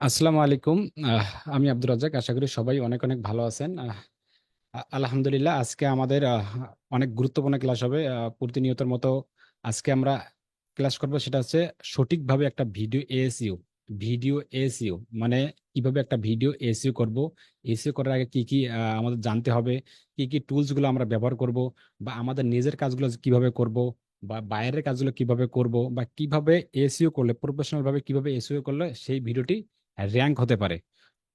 আসসালামু আলাইকুম। আহ, আমি আব্দুর রাজ্জাক, আশা করি সবাই অনেক অনেক ভালো আছেন। আলহামদুলিল্লাহ, আজকে আমাদের অনেক গুরুত্বপূর্ণ ক্লাস হবে। প্রতিনিয়তের মতো আজকে আমরা ক্লাস করব, সেটা হচ্ছে সঠিকভাবে একটা ভিডিও এএসইউ। ভিডিও এএসইউ মানে কিভাবে একটা ভিডিও এএসইউ করব। এএসইউ করার আগে কি কি আমাদের জানতে হবে, কি কি টুলস গুলো আমরা ব্যবহার করব, বা আমাদের নিজের কাজগুলো কিভাবে করব, বা বাইরের কাজগুলো কিভাবে করব, বা কিভাবে এএসইউ করলে, প্রফেশনাল ভাবে কিভাবে এএসইউ করলে সেই ভিডিওটি র্যাঙ্ক হতে পারে।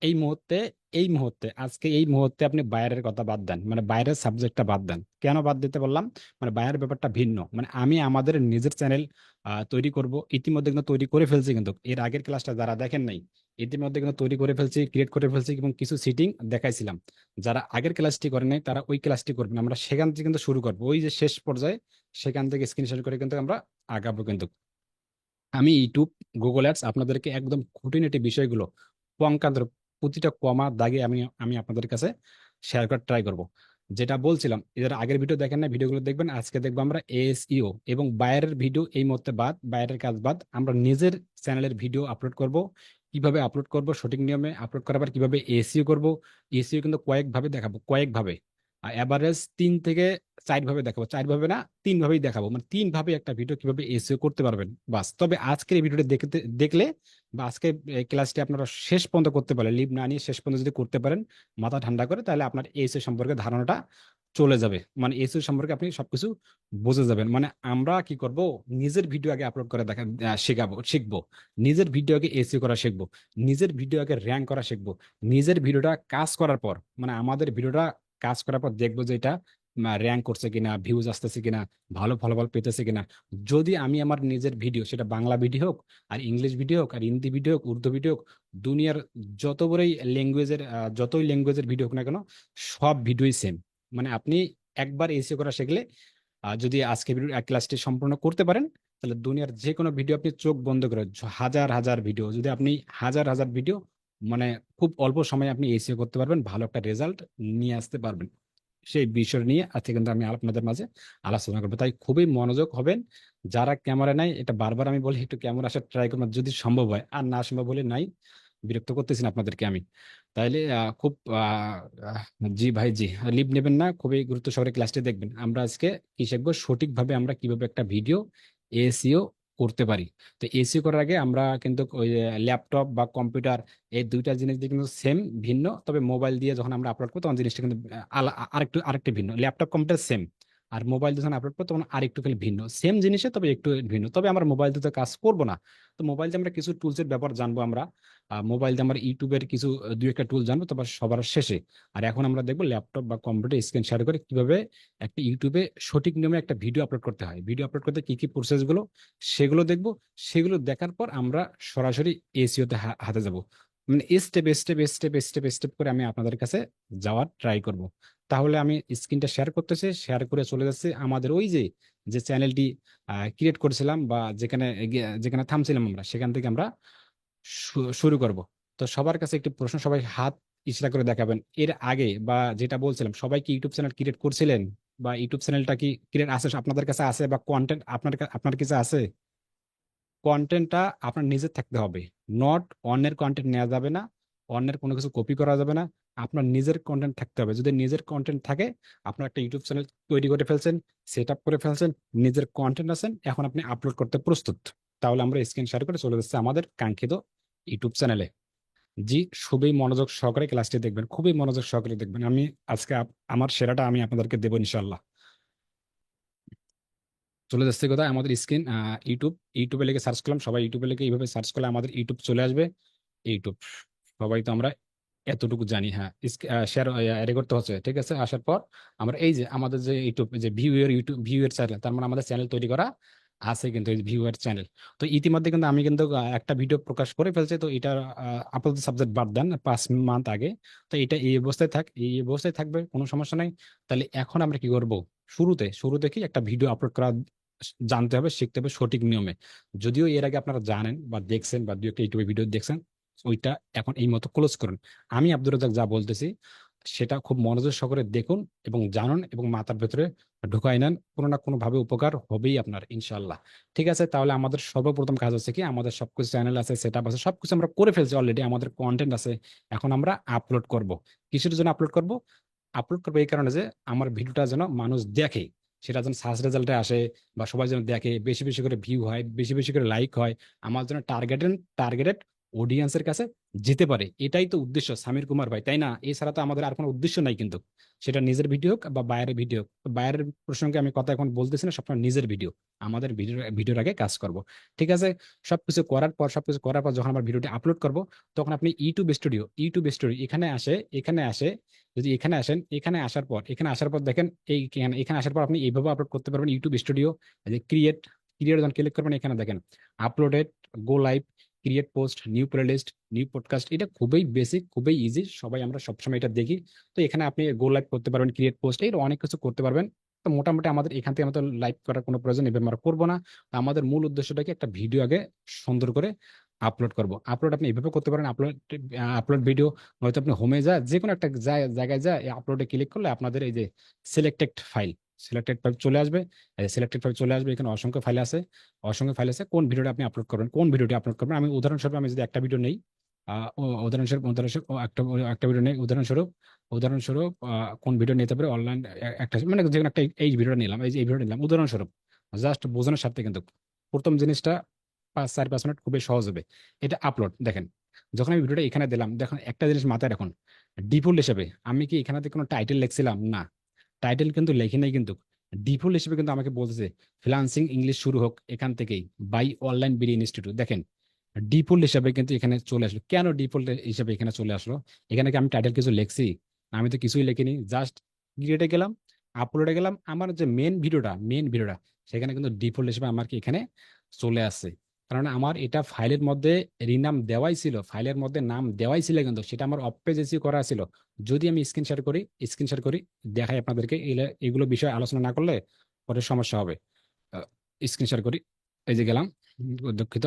এই মুহূর্তে আজকে এই মুহূর্তে আপনি বাইরের কথা বাদ দেন, মানে বাইরের সাবজেক্টটা বাদ দেন। কেন বাদ দিতে বললাম? মানে বাইরের ব্যাপারটা ভিন্ন। মানে আমি আমাদের নিজের চ্যানেল তৈরি করব, ইতিমধ্যে কিন্তু তৈরি করে ফেলছি, কিন্তু এর আগের ক্লাসটা যারা দেখেন নাই, ইতিমধ্যে কিন্তু তৈরি করে ফেলছি, ক্রিয়েট করে ফেলছি, এবং কিছু সিটিং দেখাইছিলাম। যারা আগের ক্লাসটি করে নাই তারা ওই ক্লাসটি করবেন। আমরা সেখান থেকে কিন্তু শুরু করবো, ওই যে শেষ পর্যায়ে সেখান থেকে স্ক্রিনশট করে কিন্তু আমরা আগাবো। কিন্তু আমি ইউটিউব, গুগল অ্যাডস আপনাদেরকে একদম খুঁটিনাটি বিষয়গুলো পঙ্কান্তর, প্রতিটা কমা দাগে আমি আমি আপনাদের কাছে শেয়ার করার ট্রাই করব। যেটা বলছিলাম, এদের আগের ভিডিও দেখেন না, ভিডিওগুলো দেখবেন। আজকে দেখবো আমরা এএসইও এবং বাইরের ভিডিও, এই মুহূর্তে বাদ, বাইরের কাজ বাদ, আমরা নিজের চ্যানেলের ভিডিও আপলোড করব। কিভাবে আপলোড করব, সঠিক নিয়মে আপলোড করার পর কিভাবে এসইও করব। এসইও কিন্তু কয়েকভাবে দেখাবো, কয়েকভাবে। এভারেজ 3 থেকে 4 ভাবে দেখাবো, 4 ভাবে না, 3 ভাবেই দেখাবো। মানে 3 ভাবে একটা ভিডিও কিভাবে এসইও করতে পারবেন, বাস। তবে আজকের এই ভিডিওটি দেখলে, বা আজকে এই ক্লাসটি আপনারা শেষ পর্যন্ত করতে পারেন, লিভ না নিয়ে শেষ পর্যন্ত যদি করতে পারেন মাথা ঠান্ডা করে, তাহলে আপনার এসইও সম্পর্কে ধারণাটা চলে যাবে। মানে এসইও সম্পর্কে আপনি সবকিছু বুঝে যাবেন। মানে আমরা কি করব, নিজের ভিডিও আগে আপলোড করে দেখা শিখবো। নিজের ভিডিও আগে এসইও করা শিখবো। নিজের ভিডিও আগে র্যাঙ্ক করা শিখবো। নিজের ভিডিওটা কাজ করার পর, মানে আমাদের ভিডিওটা কাজ করার পর দেখবো যে এটা র্যাঙ্ক করছে কিনা, ভিউজ আসতেছে কিনা, ভালো ফলাফল পেতেছে কিনা। যদি আমি আমার নিজের ভিডিও, সেটা বাংলা ভিডিও হোক, আর ইংলিশ ভিডিও হোক, আর হিন্দি ভিডিও হোক, উর্দু ভিডিও হোক, দুনিয়ার যত বড়ই ল্যাঙ্গুয়েজের যতই ল্যাঙ্গুয়েজের ভিডিও হোক না কেন, সব ভিডিওই সেম। মানে আপনি একবার এসিও করা শিখলে, যদি আজকে ভিডিও এক ক্লাসটি সম্পূর্ণ করতে পারেন, তাহলে দুনিয়ার যে কোনো ভিডিও আপনি চোখ বন্ধ করে, হাজার হাজার ভিডিও, যদি আপনি হাজার হাজার ভিডিও, মানে খুব অল্প সময়ে আপনি এসিও করতে পারবেন, ভালো একটা রেজাল্ট নিয়ে আসতে পারবেন। সেই বিষয় নিয়ে আজকে কিন্তু আমি আপনাদের মাঝে আলোচনা করবো, তাই খুবই মনোযোগ হবেন। যারা ক্যামেরা নাই, এটা বারবার আমি বলি, একটু ক্যামেরা আসার ট্রাই করবেন যদি সম্ভব হয়, আর না সম্ভব হলে নাই, বিরক্ত করতেছি না আপনাদেরকে আমি। তাইলে খুব জি ভাই, জি, লিভ নেবেন না, খুবই গুরুত্ব সহকারে ক্লাসটি দেখবেন। আমরা আজকে কি শিখবো, সঠিকভাবে আমরা কিভাবে একটা ভিডিও এসইও করতে পারি। তো এসইও করার আগে আমরা কিন্তু ওই ল্যাপটপ বা কম্পিউটার, এই দুইটা জিনিস দিয়ে কিন্তু সেম, ভিন্ন। তবে মোবাইল দিয়ে যখন আমরা আপলোড করবো তখন জিনিসটা কিন্তু আরেকটু ভিন্ন। ল্যাপটপ কম্পিউটার সেম, আর মোবাইল দিয়ে যখন আপলোড করবো তখন আরেকটু খালি ভিন্ন। সেম জিনিসে তবে একটু ভিন্ন। তবে আমরা মোবাইল দিয়ে তো কাজ করবো না। তো মোবাইল দিয়ে আমরা কিছু টুলসের ব্যাপার জানবো আমরা। মোবাইল দিয়ে আমরা ইউটিউবের কিছু দুই একটা টুল জানবো, তারপর সবার শেষে। আর এখন আমরা দেখবো ল্যাপটপ বা কম্পিউটার স্ক্রিন শেয়ার করে কিভাবে একটা ইউটিউবে সঠিক নিয়মে একটা ভিডিও আপলোড করতে হয়। ভিডিও আপলোড করতে কি কি প্রসেস গুলো, সেগুলো দেখবো। সেগুলো দেখার পর আমরা সরাসরি এসিও তে হাতে যাব। মানে স্টেপ করে আমি আপনাদের কাছে যাওয়ার ট্রাই করব। তাহলে আমি স্ক্রিনটা শেয়ার করতেছি, শেয়ার করে চলে যাচ্ছে আমাদের ওই যে যে চ্যানেলটি ক্রিয়েট করেছিলাম, বা যেখানে যেখানে থামছিলাম আমরা, সেখান থেকে আমরা শুরু করব। তো সবার কাছে একটি প্রশ্ন, সবাই হাত ইশারা করে দেখাবেন। এর আগে বা যেটা বলছিলাম, সবাই কি ইউটিউব চ্যানেল ক্রিয়েট করছিলেন, বা ইউটিউব চ্যানেলটা কি ক্রিয়েট আছে আপনাদের কাছে আছে, বা কন্টেন্ট আপনার কাছে আছে? কন্টেন্টটা আপনার নিজের থাকতে হবে। নট অন্যের কন্টেন্ট নেওয়া যাবে না, অন্যের কোনো কিছু কপি করা যাবে না। আপনার নিজের কন্টেন্ট থাকতে হবে। যদি নিজের কন্টেন্ট থাকে, আপনার একটা ইউটিউব চ্যানেল তৈরি করে ফেলছেন, সেট আপ করে ফেলছেন, নিজের কন্টেন্ট আছেন, এখন আপনি আপলোড করতে প্রস্তুত, তাহলে আমরা স্ক্রিন শেয়ার করে চলে যাচ্ছে আমাদের কাঙ্ক্ষিত ইউটিউব চ্যানেলে। জি, খুবই মনোযোগ সহকারে ক্লাসটি দেখবেন, খুবই মনোযোগ সহকারে দেখবেন। আমি আজকে আমার সেরাটা আমি আপনাদেরকে দেবো ইনশাল্লাহ। চলে যাচ্ছে কোথায়, আমাদের স্ক্রিন, ইউটিউবে লিখে সার্চ করলাম, সবাই ইউটিউবে লিখে এইভাবে সার্চ করলে আমাদের ইউটিউব চলে আসবে। ইউটিউব, সবাই তো আমরা এতটুকু জানি। হ্যাঁ, শেয়ার করতে হচ্ছে, ঠিক আছে। আসার পর আমরা এই যে আমাদের যে ইউটিউব, যে ভিউ এর চ্যানেল, তার মানে আমাদের চ্যানেল তৈরি করা আছে, কিন্তু এই ভিউ এর চ্যানেল। তো ইতিমধ্যে কিন্তু আমি কিন্তু একটা ভিডিও প্রকাশ করে ফেলছি। তো এটা আপাতত সাবজেক্ট বাদ দেন, 5 মান্থ আগে। তো এটা এই অবস্থায় এই অবস্থায় থাকবে, কোনো সমস্যা নাই। তাহলে এখন আমরা কি করব, শুরুতে কি একটা ভিডিও আপলোড করা জানতে হবে, শিখতে হবে সঠিক নিয়মে। যদিও এর আগে আপনারা জানেন বা দেখছেন, বা দু একটা ইউটিউবে ভিডিও দেখছেন, ওইটা এখন এই মতো ক্লোজ করুন। আমি আব্দুর রাজ্জাক যা বলতেছি সেটা খুব মনোযোগ সহকারে দেখুন এবং জানুন, এবং মাথার ভেতরে ঢুকাই নেন, কোনো না কোনো ভাবে উপকার হবেই আপনার ইনশাল্লাহ। ঠিক আছে, তাহলে আমাদের সর্বপ্রথম কাজ হচ্ছে কি, আমাদের সবকিছু চ্যানেল আছে, সেট আপ আছে, সবকিছু আমরা করে ফেলছি অলরেডি, আমাদের কন্টেন্ট আছে। এখন আমরা আপলোড করব। কিসের জন্য আপলোড করব? আপলোড করবো এই কারণে যে আমার ভিডিওটা যেন মানুষ দেখে, সেটা যেন সার্চ রেজাল্টে আসে, বা সবাই যেন দেখে, বেশি বেশি করে ভিউ হয়, বেশি বেশি করে লাইক হয়, আমার যেন টার্গেটেড অডিয়েন্সের কাছে যেতে পারে। এটাই তো উদ্দেশ্য সামির কুমার ভাই, তাই না? এছাড়া তো আমাদের আর কোনো উদ্দেশ্য নাই কিন্তু। সেটা নিজের ভিডিও হোক বা বাইরের ভিডিও হোক। তো বাইরের প্রসঙ্গে আমি কথা এখন বলতেছি না, সবসময় নিজের ভিডিও, আমাদের ভিডিওর আগে কাজ করব। ঠিক আছে, সবকিছু করার পর যখন আমার ভিডিওটি আপলোড করব, তখন আপনি ইউটিউব স্টুডিও এখানে আসে, যদি এখানে আসেন, এখানে আসার পর দেখেন, এখানে আসার পর আপনি এইভাবে আপলোড করতে পারবেন। ইউটিউব স্টুডিও, যে ক্রিয়েট যখন ক্লিক করবেন, এখানে দেখেন আপলোডেড, গো live, create post, new playlist, new podcast. এটা খুবই বেসিক, খুবই ইজি, সবাই আমরা সবসময় এটা দেখি। তো এখানে আপনি গো লাইভ করতে পারবেন, ক্রিয়েট পোস্ট, এর অনেক কিছু করতে পারবেন। তো মোটামুটি আমাদের এখান থেকে আমাদের লাইভ করার কোনো প্রয়োজন এভাবে আমরা করবো না। তো আমাদের মূল উদ্দেশ্যটাকে একটা ভিডিও আগে সুন্দর করে আপলোড করব। আপলোড আপনি এভাবে করতে পারেন, আপলোড ভিডিও, নয়তো আপনি হোমে যে কোনো একটা জায়গায় যায় আপলোডে ক্লিক করলে আপনাদের এই যে সিলেক্টেড ফাইল সিলেক্টেড ফাইল চলে আসবে। এখানে অসংখ্য ফাইল আছে। কোন ভিডিওটা আপনি আপলোড করবেন, আমি উদাহরণস্বরূপ আমি যদি একটা ভিডিও নেই, উদাহরণস্বরূপ একটা ভিডিও নেই, উদাহরণস্বরূপ কোন ভিডিও নিতে পারে অনলাইন, একটা মানে যে কোনো একটা, এই ভিডিওটা নিলাম, এই ভিডিওটা নিলাম উদাহরণস্বরূপ, জাস্ট বোঝানোর স্বার্থে কিন্তু। প্রথম জিনিসটা 4-5 মিনিট খুবই সহজ হবে। এটা আপলোড দেখেন, যখন আমি ভিডিওটা এখানে দিলাম, দেখুন একটা জিনিস মাথায় রাখুন, ডিফল্ট হিসেবে আমি কি এখানে কোনো টাইটেল লিখছিলাম? না, টাইটেল কিন্তু লেখি নাই কিন্তু। ডিফল্ট হিসেবে কিন্তু আমাকে বলতেছে ফ্রিল্যান্সিং ইংলিশ শুরু হোক এখান থেকেই, বাই অনলাইন বিডি ইনস্টিটিউট। দেখেন, ডিফল্ট হিসাবে কিন্তু এখানে চলে আসলো। কেন ডিফল্ট হিসাবে এখানে চলে আসলো? এখানে কি আমি টাইটেল কিছু লিখছি? আমি তো কিছুই লিখিনি, জাস্ট ক্রিয়েটে গেলাম, আপলোডে গেলাম, আমার যে মেন ভিডিওটা সেখানে কিন্তু ডিফল্ট হিসেবে আমার কি এখানে চলে আসছে। কারণ আমার এটা ফাইলের মধ্যে ফাইলের মধ্যে নাম দেওয়াই ছিল, কিন্তু সেটা আমার অফ পেজ এসিও করা ছিল। যদি আমি স্ক্রিন শেয়ার করি দেখাই আপনাদেরকে, এগুলো বিষয়ে আলোচনা না করলে পরে সমস্যা হবে। স্ক্রিন শেয়ার করি, এই যে গেলাম, দুঃখিত,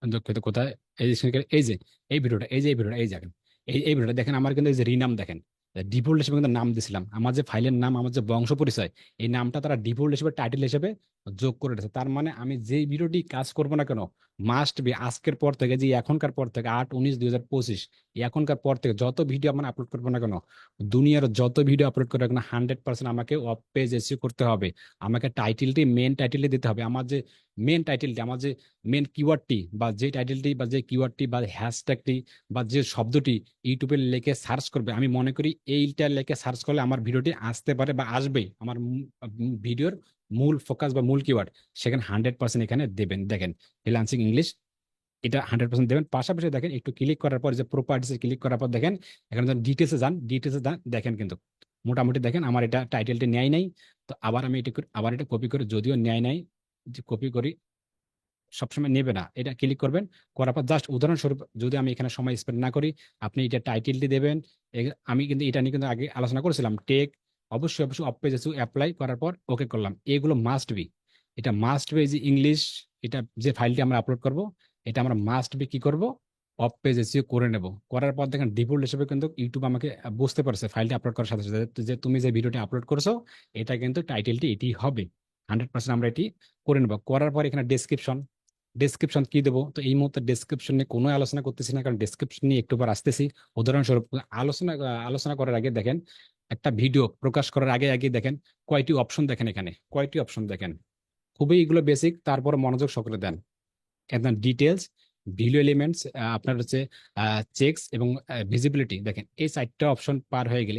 দুঃখিত কোথায়, এই যে screen এই যে এই ভিডিওটা এই দেখেন, এই ভিডিওটা দেখেন, আমার কিন্তু এই যে রিনাম দেখেন, ডিফল্ট হিসেবে কিন্তু নাম দিছিলাম, আমার যে ফাইলের নাম, আমার যে বংশ পরিচয়, এই নামটা তারা ডিফল্ট হিসেবে টাইটেল হিসেবে যোগ করে দিয়েছে। তার মানে আমি যেই ভিডিওটি কাজ করবো না কেন, মাস্ট বি আজকের পর থেকে, যে এখনকার পর থেকে 8-19-2025, এখনকার পর থেকে যত ভিডিও আমরা আপলোড করবো না কেন, দুনিয়ার যত ভিডিও আপলোড করবো না কেন, 100% আমাকে অফ পেজ এসিও করতে হবে। আমাকে মেন টাইটেলটি দিতে হবে। আমার যে মেন কিওয়ার্ডটি, বা যে টাইটেলটি, বা যে কিওয়ার্ডটি, বা হ্যাশট্যাগটি, বা যে শব্দটি ইউটিউবে লিখে সার্চ করবে, আমি মনে করি এইটা লিখে সার্চ করলে আমার ভিডিওটি আসতে পারে বা আসবেই, আমার ভিডিওর মূল ফোকাস বা মূল কিওয়ার্ড, সেখানে 100% এখানে দেবেন। দেখেন, ফ্রিল্যান্সিং ইংলিশ, এটা 100% দেবেন। পাশাপাশি দেখেন, একটু ক্লিক করার পর, যে প্রপার্টিসে ক্লিক করার পর দেখেন, এখানে যখন ডিটেলসে যান দেখেন, কিন্তু মোটামুটি দেখেন আমার এটা টাইটেলটি নেয় নাই। তো আবার এটা কপি করে, যদিও নেয় নাই, যে কপি করি, সবসময় নেবে না, এটা ক্লিক করবেন। করার পর জাস্ট উদাহরণস্বরূপ, যদি আমি এখানে সময় স্পেন্ড না করি, আপনি এটা টাইটেলটি দেবেন। আমি কিন্তু এটা নিয়ে কিন্তু আগে আলোচনা করেছিলাম, অবশ্যই অফ পেজ অ্যাপ্লাই করার পর ওকে করলাম, এগুলো মাস্ট বি। এটা মাস্ট বি যে ইংলিশ, এটা যে ফাইলটি আমরা আপলোড করব, এটা আমরা মাস্ট বি কি করব, অফ পেজ এসিও করে নেব। করার পর দেখেন, ডিফল্ট হিসেবে কিন্তু ইউটিউব আমাকে বুঝতে পারছে ফাইলটি আপলোড করার সাথে সাথে, যে তুমি যে ভিডিওটি আপলোড করছো, এটা কিন্তু টাইটেলটি এটি হবে। 100% আমরা এটি করে নেব। করার পর এখানে ডেসক্রিপশন কি দেবো? তো এই মুহূর্তে ডেসক্রিপশন নিয়ে কোনো আলোচনা করতেছি না, কারণ ডেসক্রিপশন নিয়ে একটু পর আসতেছি। উদাহরণস্বরূপ, আলোচনা করার আগে দেখেন, একটা ভিডিও প্রকাশ করার আগে আগে দেখেন কয়টি অপশন দেখেন, এখানে কয়টি অপশন দেখেন, খুবই এগুলো বেসিক, তারপর মনোযোগ সকলে দেন। একদম ডিটেলস, ভিডিও এলিমেন্টস, আপনার হচ্ছে চেকস এবং ভিজিবিলিটি। দেখেন, এই 4টা অপশন পার হয়ে গেলে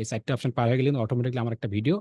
অটোমেটিকলি আমার একটা ভিডিও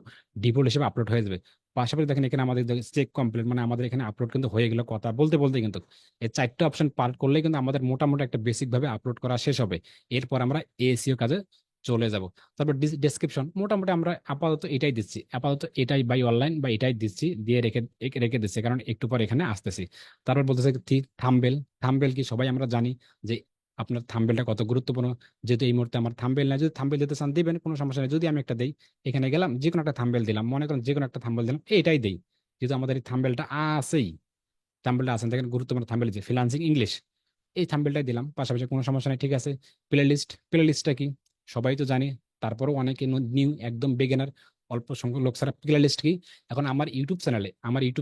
ডিফল্ট হিসেবে আপলোড হয়ে যাবে। পাশাপাশি দেখেন, এখানে আমাদের চেক কমপ্লিট, মানে আমাদের এখানে আপলোড কিন্তু হয়ে গেল কথা বলতে বলতে, কিন্তু এই 4টা অপশন পার করলে কিন্তু আমাদের মোটামুটি একটা বেসিক ভাবে আপলোড করা শেষ হবে। এরপর আমরা এসইও কাজে চলে যাব। তারপর ডেসক্রিপশন, মোটামুটি আমরা আপাতত এটাই বাই অনলাইন বা এটাই দিচ্ছি, দিয়ে রেখে রেখে দিচ্ছি, কারণ একটু পর এখানে আসতেছি। তারপর বলতেছে ঠিক থাম্বেল। থাম্বেল কি সবাই আমরা জানি যে আপনার থাম্বেলটা কত গুরুত্বপূর্ণ। যেহেতু এই মুহূর্তে আমার থাম্বেল নাই, যদি থাম্বেল দিতে চান দিবেন, কোনো সমস্যা নেই। যদি আমি একটা দেই, এখানে গেলাম, যে কোনো একটা থাম্বেল দিলাম, মনে করেন যে কোনো একটা থাম্বেল দিলাম, এটাই দেই, যেহেতু আমাদের এই থাম্বেলটা আছেন দেখেন, গুরুত্বপূর্ণ থাম্বেল, যে ফ্রিল্যান্সিং ইংলিশ, এই থাম্বেলটাই দিলাম। পাশাপাশি কোনো সমস্যা নেই, ঠিক আছে। প্লেলিস্টটা কি সবাই তো জানি, তারপরেও অনেকে নিউ, একদম বিগিনার, অল্প সংখ্যক লোক ছাড়া প্লে লিস্ট কি। এখন আমার ইউটিউব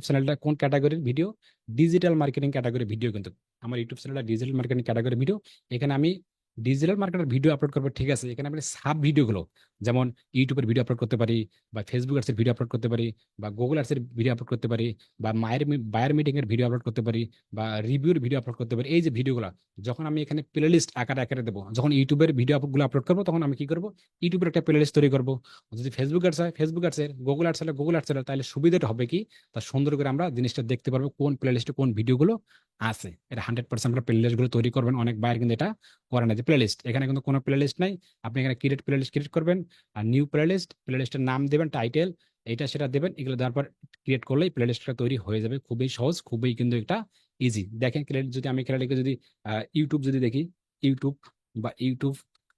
চ্যানেলটা কোন ক্যাটাগরির video? Digital marketing category video. কিন্তু আমার ইউটিউব চ্যানেলটা ডিজিটাল মার্কেটিং ক্যাটাগরি ভিডিও। এখানে আমি ডিজিটাল মার্কেটের ভিডিও আপলোড করবো, ঠিক আছে। এখানে আমি সাব ভিডিওগুলো, যেমন ইউটিউবের ভিডিও আপলোড করতে পারি, বা ফেসবুক অ্যাডসের ভিডিও আপলোড করতে পারি, বা গুগল অ্যাডসের ভিডিও আপলোড করতে পারি, বা বায়ার মিটিং এর ভিডিও আপলোড করতে পারি, বা রিভিউর ভিডিও আপলোড করতে পারি। এই যে ভিডিওগুলো যখন আমি এখানে প্লে লিস্ট আকারে আকারে দেবো, যখন ইউটিউবের ভিডিও গুলো আপলোড করবো, তখন আমি কি করবো, ইউটিউবের একটা প্লে লিস্ট তৈরি করবো। যদি ফেসবুক অ্যাডস হয় ফেসবুক অ্যাডসের, গুগল অ্যাডস হলে গুগল অ্যাডসের, তাহলে সুবিধাটা হবে কি, তার সুন্দর করে আমরা জিনিসটা দেখতে পারবো কোন প্লে লিস্টে কোন ভিডিওগুলো আছে। এটা 100% আমরা প্লে লিস্ট গুলো তৈরি করবেন। অনেক বাইরে কিন্তু এটা করে না, যে প্লে লিস্ট, এখানে কিন্তু কোনো প্লে লিস্ট নাই। আপনি এখানে ক্রিয়েট প্লে লিস্ট ক্রিয়েট করবেন, আর নিউ প্লে লিস্ট, প্লে লিস্টের নাম দেবেন, টাইটেল এটা সেটা দেবেন। এগুলো দেওয়ার পর ক্রিয়েট করলেই প্লে লিস্টটা তৈরি হয়ে যাবে। খুবই সহজ, খুবই কিন্তু এটা ইজি। দেখেন ক্রিয়েট, যদি আমি এখানে লিখে যদি ইউটিউব যদি দেখি, ইউটিউব বা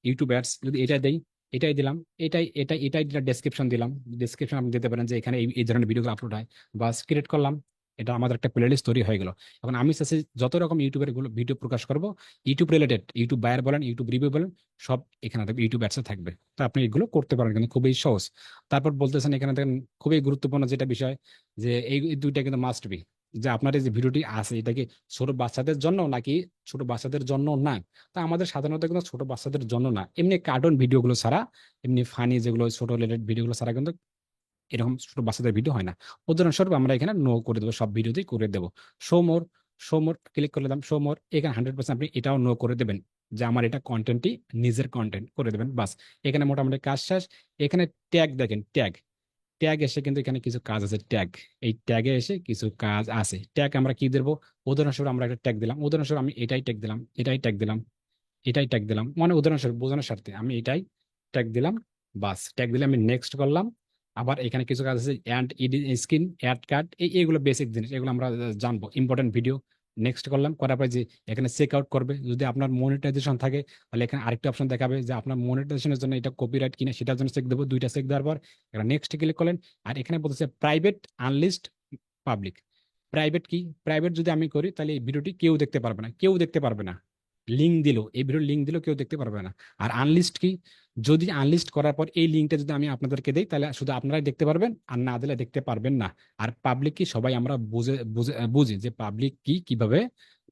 ইউটিউব অ্যাডস যদি এটা দেই, এটাই দিলাম, এটাই দিলাম, ডেসক্রিপশন দিলাম। ডেসক্রিপশন আপনি দিতে পারেন যে এখানে এই ধরনের ভিডিওগুলো আপলোড হয়। বাস ক্রিয়েট করলাম, এটা আমাদের একটা প্লেলিস্ট তৈরি হয়ে গেল। এখন আমি চাচ্ছি যত রকম ইউটিউবের গুলো ভিডিও প্রকাশ করব, ইউটিউব রিলেটেড, ইউটিউব বায়ার বলেন, ইউটিউব রিভিউ বলেন, সব এখানে থাকবে, ইউটিউব অ্যাডসে থাকবে। তো আপনি এগুলো করতে পারেন, কিন্তু খুবই সহজ। তারপর বলতেছেন এখানে দেখেন খুবই গুরুত্বপূর্ণ যেটা বিষয়, যে এই দুইটা কিন্তু মাস্ট বি, যে আপনার এই যে ভিডিওটি আছে এটা কি ছোট বাচ্চাদের জন্য নাকি ছোট বাচ্চাদের জন্য না। তা আমাদের সাধারণত কিন্তু ছোট বাচ্চাদের জন্য না, এমনি কার্টুন ভিডিওগুলো ছাড়া, এমনি ফানি যেগুলো ছোট রিলেটেড ভিডিওগুলো ছাড়া কিন্তু এরকম ছোট বাচ্চাদের ভিডিও হয় না। উদাহরণস্বরূপ আমরা এখানে নো করে দেবো, সব ভিডিওতেই করে দেবো শো মোর। শো মোর ক্লিক করে দিলাম, শো মোর, এখানে 100% আপনি এটাও নো করে দেবেন, যে আমার এটা কন্টেন্টটি নিজের কন্টেন্ট করে দেবেন। বাস, এখানে মোটামুটি কাজ শেষ। এখানে ট্যাগ দেখেন, ট্যাগ ট্যাগ এসে কিন্তু এখানে কিছু কাজ আছে। ট্যাগ, এই ট্যাগে এসে কিছু কাজ আছে। ট্যাগ আমরা কি দেবো, উদাহরণস্বরূপ আমরা একটা ট্যাগ দিলাম, উদাহরণস্বরূপ আমি এটাই ট্যাগ দিলাম, এটাই ট্যাগ দিলাম, এটাই ট্যাগ দিলাম, মানে উদাহরণস্বরূপ বোঝানোর স্বার্থে আমি এটাই ট্যাগ দিলাম। বাস, ট্যাগ দিলে আমি নেক্সট করলাম। আবার এখানে কিছু কাজ আছে, অ্যাড স্ক্রিন, অ্যাড কার্ড, এইগুলো বেসিক জিনিস, এগুলো আমরা জানবো, ইম্পর্টেন্ট ভিডিও। নেক্সট করলাম, করার পর যে এখানে চেক আউট করবে, যদি আপনার মনিটাইজেশন থাকে তাহলে এখানে আরেকটা অপশন দেখাবে যে আপনার মনিটাইজেশনের জন্য এটা কপিরাইট কিনা, সেটার জন্য চেক দেবো। দুইটা চেক দেওয়ার পর এখানে নেক্সট ক্লিক করলেন। আর এখানে বলতেছে প্রাইভেট, আনলিস্ট, পাবলিক। প্রাইভেট কি, প্রাইভেট যদি আমি করি তাহলে এই ভিডিওটি কেউ দেখতে পারবে না, কেউ দেখতে পারবে না। লিঙ্ক দিল, এই ভিডিওর লিঙ্ক দিল, কেউ দেখতে পারবে না। আর আনলিস্ট কি, যদি আনলিস্ট করার পর এই লিঙ্কটা যদি আমি আপনাদেরকে দিই তাহলে শুধু আপনারাই দেখতে পারবেন, আর না দিলে দেখতে পারবেন না। আর পাবলিক কি, সবাই আমরা বুঝি যে পাবলিক কি, কিভাবে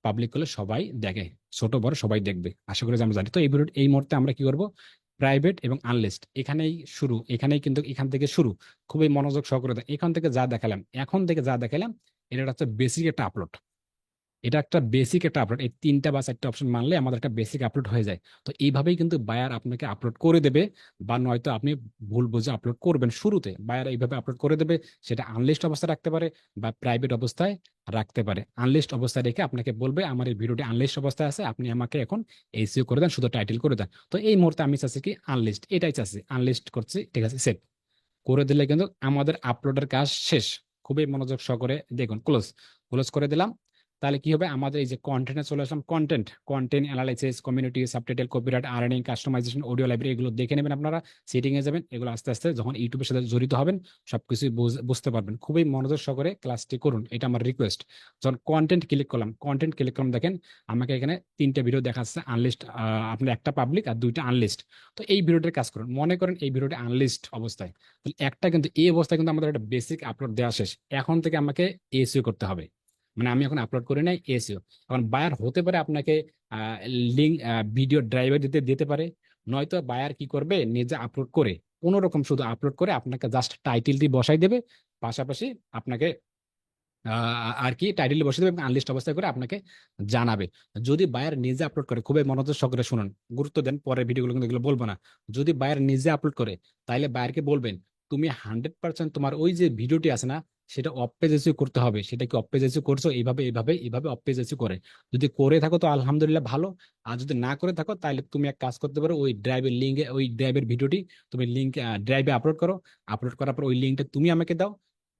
পাবলিক করলে সবাই দেখে, ছোট বড় সবাই দেখবে, আশা করি যে আমরা জানি। তো এই ভিডিও এই মুহূর্তে আমরা কি করব, প্রাইভেট এবং আনলিস্ট এখানেই শুরু, এখানেই কিন্তু এখান থেকে শুরু। খুবই মনোযোগ সহকারে এখান থেকে যা দেখালাম, এখন থেকে যা দেখালাম, এটা হচ্ছে বেসিক একটা আপলোড। এটা একটা বেসিক একটা আপলোড, এই তিনটা বা চারটা অপশন মানলে আমাদের একটা বেসিক আপলোড হয়ে যায়। তো এইভাবেই কিন্তু বায়ার আপনাকে আপলোড করে দেবে, বা নয়তো আপনি ভুল বুঝে আপলোড করবেন। শুরুতে বায়ার এইভাবে আপলোড করে দেবে, সেটা আনলিস্ট অবস্থায় রাখতে পারে বা প্রাইভেট অবস্থায় রাখতে পারে। আনলিস্ট অবস্থায় রেখে আপনাকে বলবে আমার এই ভিডিওটি আনলিস্ট অবস্থায় আছে, আপনি আমাকে এখন এসইও করে দেন, শুধু টাইটেল করে দেন। তো এই মুহূর্তে আমি চাচ্ছি কি আনলিস্ট, এটাই চাচ্ছি, আনলিস্ট করছি, ঠিক আছে, সেট করে দিলে কিন্তু আমাদের আপলোডের কাজ শেষ। খুবই মনোযোগ সহকারে দেখুন, ক্লোজ, ক্লোজ করে দিলাম। তাহলে কি হবে, আমাদের এই যে কন্টেন্টে চলে আসলাম, content, content analysis, community, subtitle, copyright, earning, customisation, audio library, এগুলো দেখে নেবেন আপনারা। সেটিং এ যাবেন, এগুলো আস্তে আস্তে যখন ইউটিউবের সাথে জড়িত হবেন সবকিছু বুঝতে পারবেন। খুবই মনোযোগ সহকারে ক্লাসটি করুন, এটা আমার রিকোয়েস্ট। যখন কন্টেন্ট ক্লিক করলাম, দেখেন আমাকে এখানে তিনটা ভিডিও দেখাচ্ছে আনলিস্ট, আপনার একটা পাবলিক আর দুইটা আনলিস্ট। তো এই ভিডিওটার কাজ করুন, মনে করেন এই ভিডিওটা আনলিস্ট অবস্থায়, তাহলে একটা কিন্তু এই অবস্থায় কিন্তু আমাদের একটা বেসিক আপলোড দেওয়া শেষ। এখন থেকে আমাকে এসইও করতে হবে, মানে আমি এখন আপলোড করে নাই এসইও। এখন বায়ার হতে পারে আপনাকে লিঙ্ক, ভিডিও ড্রাইভার দিতে দিতে পারে, নয়তো বায়ার কি করবে, নিজে আপলোড করে, কোনো রকম শুধু আপলোড করে আপনাকে জাস্ট টাইটেলটি বসাই দেবে, পাশাপাশি আপনাকে আর কি টাইটেল বসে দেবে এবং আনলিস্ট অবস্থায় করে আপনাকে জানাবে। যদি বায়ার নিজে আপলোড করে, খুবই মনোযোগ সহকারে শুনুন, গুরুত্ব দেন, পরের ভিডিওগুলো কিন্তু এগুলো বলবো না। যদি বায়ার নিজে আপলোড করে, তাহলে বায়ারকে বলবেন তুমি 100% তোমার ওই যে ভিডিওটি আছে না, সেটা অফ পেজ এসিও করতে হবে। সেটা কি অফ পেজ এসিও করছো, এইভাবে এইভাবে এইভাবে অফ পেজ এসিও করে। যদি করে থাকো তো আলহামদুলিল্লাহ ভালো। আর যদি না করে থাকো তাহলে তুমি এক কাজ করতে পারো, ওই ড্রাইভের লিঙ্কে, ওই ড্রাইভের ভিডিওটি তুমি লিঙ্ক ড্রাইভে আপলোড করো। আপলোড করার পর ওই লিঙ্কটা তুমি আমাকে দাও।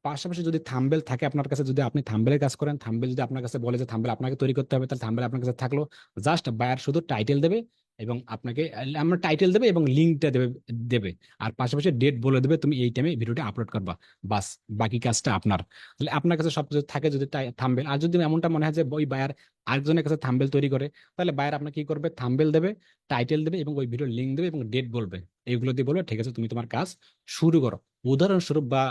পাশাপাশি যদি থাম্বেল থাকে আপনার কাছে, যদি আপনি থাম্বেলের কাজ করেন, থাম্বেল যদি আপনার কাছে বলে যে থাম্বেল আপনাকে তৈরি করতে হবে, তাহলে থাম্বেল আপনার কাছে থাকলো। জাস্ট বায়ার শুধু টাইটেল দেবে, এবং আপনাকে আমরা টাইটেল দেবে এবং লিঙ্কটা দেবে দেবে আর পাশাপাশি ডেট বলে দেবে তুমি এই টাইমে ভিডিওটা আপলোড করবা। বাস, বাকি কাজটা আপনার। তাহলে আপনার কাছে সবকিছু থাকে যদি থাম্বেল, আর যদি এমনটা মনে হয় যে ওই বায়ার আরেকজনের কাছে থাম্বেল তৈরি করে, তাহলে বায়ার আপনার কি করবে, থাম্বেল দেবে, টাইটেল দেবে এবং ওই ভিডিওর লিঙ্ক দেবে এবং ডেট বলবে। এইগুলো দিয়ে বলবে ঠিক আছে তুমি তোমার কাজ শুরু করো। উদাহরণস্বরূপ বা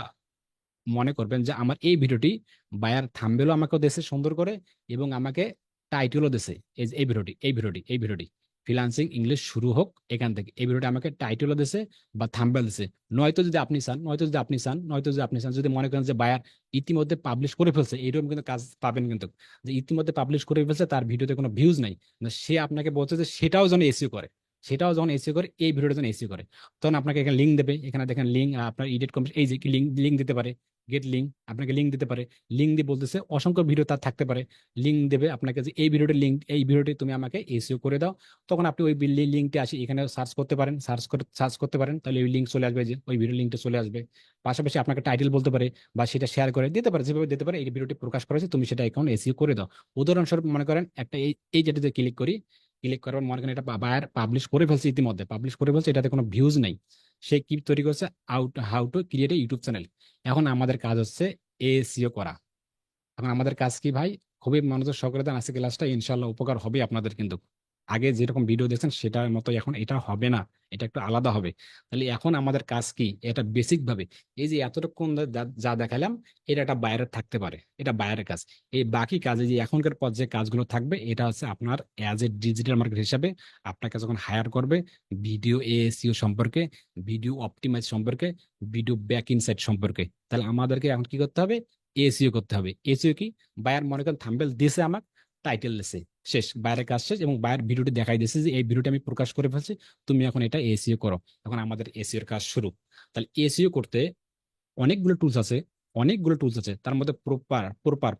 মনে করবেন যে আমার এই ভিডিওটি বায়ার থাম্বেলও আমাকে দেশে সুন্দর করে এবং আমাকে টাইটেলও দেশে, এই যে এই ভিডিওটি ফ্রিল্যান্সিং ইংলিশ শুরু হোক এখান থেকে, এই ভিডিওটি আমাকে টাইটেলও দেশে বা থাম্বেল দেশে। নয়তো যদি আপনি চান যদি মনে করেন যে বায়ার ইতিমধ্যে পাবলিশ করে ফেলছে, এরকম কিন্তু কাজ পাবেন কিন্তু, যে ইতিমধ্যে পাবলিশ করে ফেলছে তার ভিডিওতে কোনো ভিউজ নাই, না সে আপনাকে বলছে যে সেটাও যেন এসইও করে, সেটাও যখন এসইও করে এই ভিডিওটা যেন এসইও করে, তখন আপনাকে এখানে লিঙ্ক দেবে। এখানে দেখেন লিঙ্ক, আপনার এডিট কম, এই যে লিঙ্ক লিঙ্ক দিতে পারে, গেট লিঙ্ক, আপনাকে লিঙ্ক দিতে পারে। লিঙ্ক দিয়ে বলতেছে অসংখ্য ভিডিও তার থাকতে পারে, লিঙ্ক দেবে আপনাকে যে এই ভিডিওটি লিঙ্ক, এই ভিডিওটি তুমি আমাকে এসইও করে দাও। তখন আপনি ওই লিঙ্কটি আসি এখানে সার্চ করতে পারেন, সার্চ করতে পারেন, তাহলে ওই লিঙ্ক চলে আসবে, যে ওই ভিডিও লিঙ্কটা চলে আসবে। পাশাপাশি আপনাকে টাইটেল বলতে পারে বা সেটা শেয়ার করে দিতে পারে, যেভাবে দিতে পারে এই ভিডিওটি প্রকাশ করেছে তুমি সেটা অ্যাকাউন্ট এসইও করে দাও। উদাহরণস্বরূপ মনে করেন একটা এই এই যেটাতে ক্লিক করি, ক্লিক করার মনে করেন এটা বায়ার পাবলিশ করে ফেলছে, ইতিমধ্যে পাবলিশ করে ফেলছে, এটাতে কোনো ভিউজ নাই। সে কি তৈরি করছে, how to create a YouTube channel. এখন আমাদের কাজ হচ্ছে এসইও করা। এখন আমাদের কাজ কি ভাই, খুবই মনোযোগ সহকারে দেন আজকে ক্লাসটা, ইনশাল্লাহ উপকার হবে আপনাদের কিন্তু। আগে যেরকম ভিডিও দেখছেন সেটার মতো এখন এটা হবে না, এটা একটু আলাদা হবে। তাহলে এখন আমাদের কাজ কি, এটা বেসিক ভাবে এই যে এতটুকুন যা যা দেখালাম, এটা একটা বাইরের থাকতে পারে, এটা বাইরের কাজ। এই বাকি কাজে যে এখনকার পর যে কাজগুলো থাকবে এটা হচ্ছে আপনার অ্যাজ এ ডিজিটাল মার্কেট হিসাবে আপনাকে যখন হায়ার করবে, ভিডিও এএসইও সম্পর্কে, ভিডিও অপটিমাইজ সম্পর্কে, ভিডিও ব্যাক ইনসাইট সম্পর্কে, তাহলে আমাদেরকে এখন কি করতে হবে, এসইও করতে হবে। এসইও কি, বায়ার মনে করেন থাম্বেল দিছে আমার, টাইটেল দিছে, শেষ, বাইরের কাজ শেষ, এবং বাইরের ভিডিওটি দেখাই দিয়েছে যে এই ভিডিওটি আমি প্রকাশ করে ফেলছি, তুমি এখন এটা এসইও করো। এখন আমাদের এসইও এর কাজ শুরু। তাহলে এসইও করতে অনেকগুলো টুলস আছে, অনেকগুলো টুলস আছে, তার মধ্যে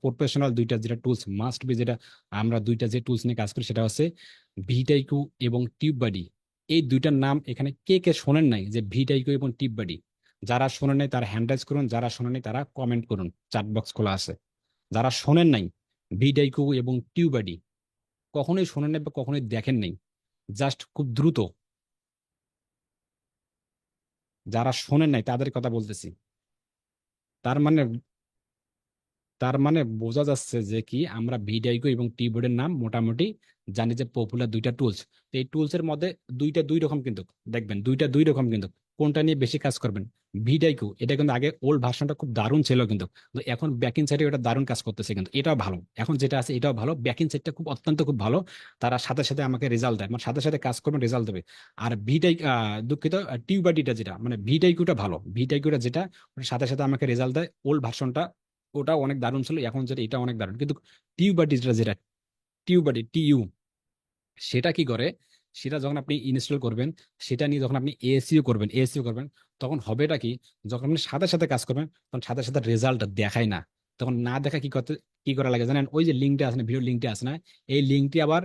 প্রফেশনাল দুইটা যেটা টুলস মাস্ট বি, যেটা আমরা দুইটা যে টুলস নিয়ে কাজ করি সেটা হচ্ছে ভিটাইকু এবং টিউববাডি। এই দুইটার নাম এখানে কে কে শোনেন নাই, যে ভিটাইকু এবং টিউববাডি? যারা শোনেন নাই তারা হ্যান্ড রাইজ করুন, যারা শোনেন নাই তারা কমেন্ট করুন, চ্যাট বক্স খোলা আছে। যারা শোনেন নাই ভিডাইকু এবং টিউবাডি, কখনোই শোনেন নাই বা কখনোই দেখেন নাই, জাস্ট খুব দ্রুত, যারা শোনেন নাই তাদের কথা বলতেছি। তার মানে তার মানে বোঝা যাচ্ছে যে কি আমরা ভিডাইকো এবং টিবোর্ডের নাম মোটামুটি জানি, যে পপুলার দুইটা টুলস। তো এই টুলস এর মধ্যে দুইটা দুই রকম কিন্তু, দেখবেন দুইটা দুই রকম কিন্তু, কোনটা নিয়ে বেশি কাজ করবেন। ভিডাইকো এটা কিন্তু আগে ওল্ড ভার্সনটা খুব দারুণ ছিল কিন্তু, তো এখন ব্যাকিং সাইডে এটা দারুণ কাজ করতেছে কিন্তু, এটাও ভালো, এখন যেটা আছে এটাও ভালো, ব্যাকিং সাইডটা খুব অত্যন্ত খুব ভালো। তারা সাথে সাথে আমাকে রেজাল্ট দেয়, মানে সাথে সাথে কাজ করবেন রেজাল্ট দেবে। আর দুঃখিত, টিউবাডিটা যেটা মানে ভিডাইকুটা ভালো, ভিডাইকুটা যেটা ওটার সাথে সাথে আমাকে রেজাল্ট দেয়, ওল্ড ভার্সনটা ওটাও অনেক দারুণ ছিল, এখন যেটা এটা অনেক দারুণ কিন্তু। টিউবাডিটা যেটা, টিইউ, সেটা কি করে, সেটা যখন আপনি ইনস্টল করবেন, সেটা নিয়ে যখন আপনি এএসইও করবেন, তখন হবেটা কি, যখন আপনি সাথে সাথে কাজ করবেন তখন সাথে সাথে রেজাল্ট দেখায় না। তখন না দেখা কি করা লাগে জানেন, ওই যে লিঙ্কটা আছে না, ভিডিও লিঙ্কটা আছে না, এই লিঙ্কটি আবার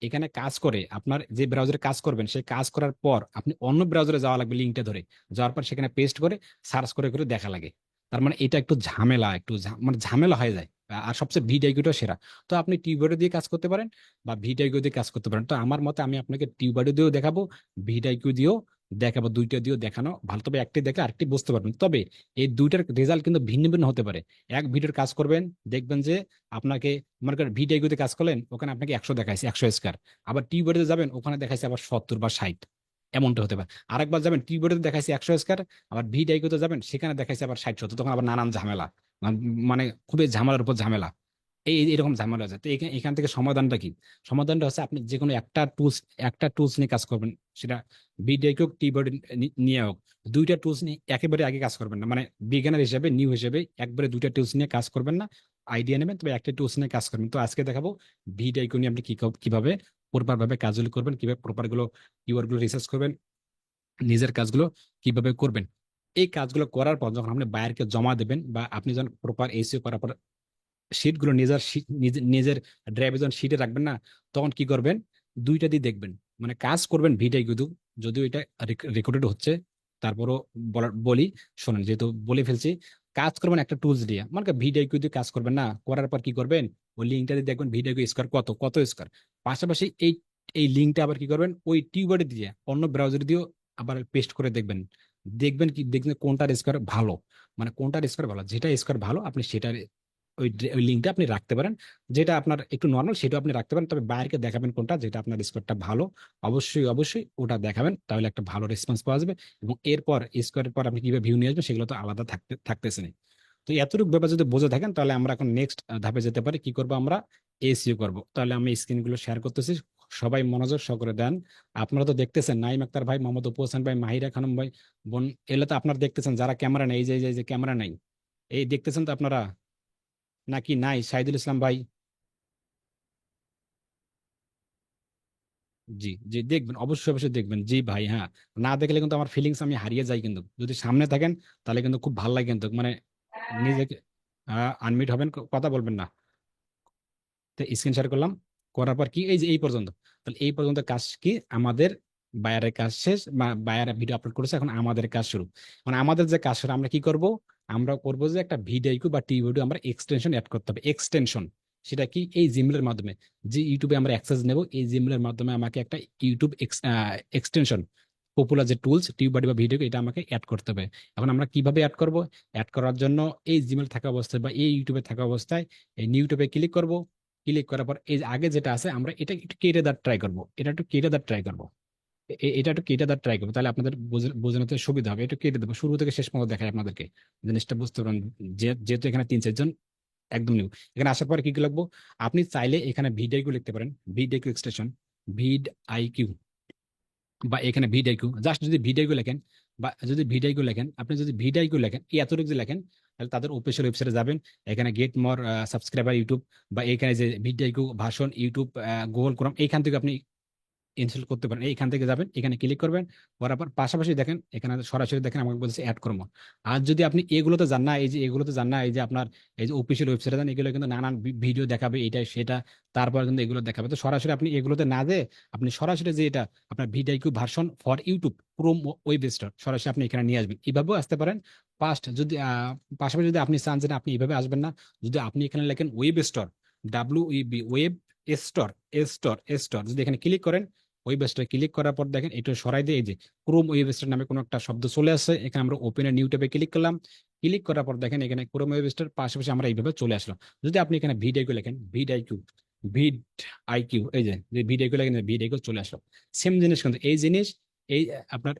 এখানে কাজ করে, আপনার যে ব্রাউজারে কাজ করবেন সেই কাজ করার পর আপনি অন্য ব্রাউজারে যাওয়া লাগবে, লিঙ্কটা ধরে যাওয়ার পর সেখানে পেস্ট করে সার্চ করে করে দেখা লাগে। তার মানে এটা একটু ঝামেলা, একটু মানে ঝামেলা হয়ে যায়। আর সবচেয়ে ভিডিওটা সেরা। তো আপনি টিউবারে দিয়ে কাজ করতে পারেন বা ভিডিও দিয়ে কাজ করতে পারেন। তো আমার মতে আমি আপনাকে টিউবারে দিয়েও দেখাবো, ভিডিও দিয়েও দেখাবো, দুইটা দিয়েও দেখানো ভালো। তবে একটি দেখে আরেকটি বুঝতে পারবেন। তবে এই দুইটার রেজাল্ট কিন্তু ভিন্ন ভিন্ন হতে পারে। এক ভিডিওর কাজ করবেন, দেখবেন যে আপনাকে, মনে করেন ভিডিওতে কাজ করলেন, ওখানে আপনাকে 100 দেখাইছে, 100 স্কয়ার। আবার টিউবারে যাবেন, ওখানে দেখাইছে আবার 70 বা 60। এমনটা হতে পারে। আরেকবার যাবেন টিউবারে দেখাইছে 100 স্কয়ার, আবার ভিডিওতে যাবেন সেখানে দেখাইছে আবার 60 70, তখন আবার নানান ঝামেলা, মানে খুবই ঝামেলার উপর ঝামেলা। এরকম ঝামেলা আছে। তো এখান থেকে সমাধানটা কি, সমাধানটা হচ্ছে আপনি যে কোনো একটা টুলস নিয়ে কাজ করবেন, সেটা ভিডিও হোক কিবোর্ড নিয়ে হোক, দুইটা টুলস নিয়ে একেবারে আগে কাজ করবেন না, মানে বিজ্ঞানের হিসেবে নিউ হিসেবে একবারে দুইটা টুলস নিয়ে কাজ করবেন না। আইডিয়া নেবেন, তবে একটা টুলস নিয়ে কাজ করবেন। তো আজকে দেখাবো ভিডিও নিয়ে আপনি কিভাবে প্রপার ভাবে কাজগুলো করবেন, কিভাবে প্রপার গুলো কিওয়ার্ড গুলো রিসার্চ করবেন, নিজের কাজগুলো কিভাবে করবেন। এই কাজগুলো করার পর যখন আপনি বায়ারকে জমা দেবেন বা আপনি যখন প্রপার এসিও করার পর শিটগুলো নিজের ড্রাইভে যখন শিটে রাখবেন না, তখন কি করবেন, দুইটা দিয়ে দেখবেন, মানে কাজ করবেন ভিডিও কিন্তু, যদিও এটা রেকর্ডেড হচ্ছে, তারপরও বলি, শোনেন যেহেতু বলে ফেলছি, কাজ করবেন একটা টুলস দিয়ে, মানে ভিডিও দিয়ে কাজ করবেন না, করার পর কি করবেন, ওই লিঙ্কটা দিয়ে দেখবেন ভিডিও স্কোয়ার কত কত স্কোয়ার। পাশাপাশি এই এই লিঙ্কটা আবার কি করবেন, ওই টিউবারে দিয়ে অন্য ব্রাউজার দিয়েও আবার পেস্ট করে দেখবেন। দেখবেন কি, দেখবেন কোনটার স্কোয়ার ভালো, মানে কোনটার স্কোয়ার ভালো, যেটা স্কোয়ার ভালো আপনি সেটার ওই লিঙ্কটা আপনি রাখতে পারেন। যেটা আপনার একটু নর্মাল সেটা আপনি রাখতে পারেন, তবে বাইরকে দেখাবেন কোনটা, যেটা আপনার স্কোয়ারটা ভালো, অবশ্যই অবশ্যই ওটা দেখাবেন, তাহলে একটা ভালো রেসপন্স পাওয়া যাবে। এবং এরপর স্কোয়ারের পর আপনি কিভাবে ভিউ নিয়ে আসবেন সেগুলো তো আলাদা থাকতেছে না। তো এতটুকু ব্যাপার যদি বুঝে থাকেন, তাহলে আমরা এখন নেক্সট ধাপে যেতে পারি। কি করবো আমরা, এসইও করব। তাহলে আমি স্ক্রিনগুলো শেয়ার করতেছি, সবাই মনোযোগ সহকারে দেন। আপনারা তো দেখতেছেন নাইম আক্তার ভাই, মোহাম্মদ অপু হোসেন ভাই, মাহিরা খানম ভাই, বোন, এগুলো তো আপনারা দেখতেছেন। যারা ক্যামেরা নেই, এই যে এই যে ক্যামেরা নাই, এই দেখতেছেন তো আপনারা, নাকি নাই? শাহিদুল ইসলাম ভাই, জি জি দেখবেন, অবশ্যই অবশ্যই দেখবেন, জি ভাই, হ্যাঁ। না দেখলে কিন্তু আমার ফিলিংস আমি হারিয়ে যাই, কিন্তু যদি সামনে থাকেন তাহলে কিন্তু খুব ভালো লাগে, কিন্তু মানে নিজেকে আনমিট হবেন, কথা বলবেন না। তো স্ক্রিন শেয়ার করলাম, করার পর কি, এই যে এই পর্যন্ত, তাহলে এই পর্যন্ত কাজ কি আমাদের, বায়ারের কাজ শেষ, বা বায়ার ভিডিও আপলোড করেছে, এখন আমাদের কাজ শুরু। মানে আমাদের যে কাজ শুরু, আমরা কি করব, আমরা করবো যে একটা ভিডিও বা টি ভিডিও আমরা এক্সটেনশন অ্যাড করতে হবে, এক্সটেনশন। সেটা কি, এই জিমেলের মাধ্যমে, যে ইউটিউবে আমরা অ্যাক্সেস নেব, এই জিমেলের মাধ্যমে আমাকে একটা ইউটিউব এক্সটেনশন, পপুলার যে টুলস টিউব বা ভিডিও, এটা আমাকে অ্যাড করতে হবে। এখন আমরা কিভাবে অ্যাড করব, অ্যাড করার জন্য এই জিমেল থাকা অবস্থায় বা এই ইউটিউবে থাকা অবস্থায় এই নিউ ট্যাবে ক্লিক করব। ক্লিক করার পর এই যে আগে যেটা আছে, আমরা এটা একটু কেটে দেওয়ার ট্রাই করবো, এটা একটু কেটে দেওয়ার ট্রাই করবো, এটা একটু কেটে দেওয়ার ট্রাই করবো, তাহলে আপনাদের বোঝানোতে সুবিধা হবে। একটু কেটে দেবো, শুরু থেকে শেষ পর্যন্ত দেখাই আপনাদেরকে, জিনিসটা বুঝতে পারেন। যেহেতু এখানে 3-4 জন একদম নিউ, এখানে আসার পরে কি কি লাগবো, আপনি চাইলে এখানে ভিডিও লিখতে পারেন, ভিডিও এক্সটেনশন, ভিড আইকিউ, বা এখানে ভিডিও, জাস্ট যদি ভিডিও লেখেন, বা যদি ভিডিও লেখেন, আপনি যদি ভিডিও লেখেন, এই এতটুকু যদি লেখেন, তাহলে তাদের অফিসিয়াল ওয়েবসাইটে যাবেন, এখানে গেট মোর সাবস্ক্রাইবার ইউটিউব, বা এখানে যে video version YouTube, Google Chrome, এইখান থেকে আপনি ইনস্টল করতে পারেন। এইখান থেকে যাবেন, এখানে ক্লিক করবেন, করার পর পাশাপাশি দেখেন এখানে সরাসরি দেখেন আমাকে বলছে অ্যাড করবো। আর যদি আপনি এগুলোতে যান না, এই যে এগুলোতে যান না, এই যে আপনার এই যে অফিসিয়াল ওয়েবসাইটে যান, এগুলো কিন্তু নানান ভিডিও দেখাবে, এটা সেটা, তারপর কিন্তু এগুলো দেখাবে। তো সরাসরি আপনি এগুলোতে না যে, আপনি সরাসরি যে এটা আপনার video version for YouTube Chrome web store, সরাসরি আপনি এখানে নিয়ে আসবেন, এভাবেও আসতে পারেন। ফার্স্ট যদি পাশাপাশি যদি আপনি চান যে না, আপনি এইভাবে আসবেন না, যদি আপনি এখানে লেখেন web store, WEB web store, store store, যদি এখানে ক্লিক করেন, ওয়েব স্টোরে ক্লিক করার পর দেখেন এটা সরাই দিয়ে এই যে ক্রোম ওয়েব স্টোর নামে কোনো একটা শব্দ চলে আসছে, এখানে আমরা ওপেন নিউ ট্যাবে ক্লিক করলাম। ক্লিক করার পর দেখেন এখানে ক্রোম ওয়েব স্টোর, পাশাপাশি আমরা এইভাবে চলে আসলাম। যদি আপনি এখানে ভিডিও লেখেন, ভিড আইকিউ, এই যে ভিডিও লেখেন, ভিডিও চলে আসলো। সেম জিনিস কিন্তু এই জিনিস, এই আপনার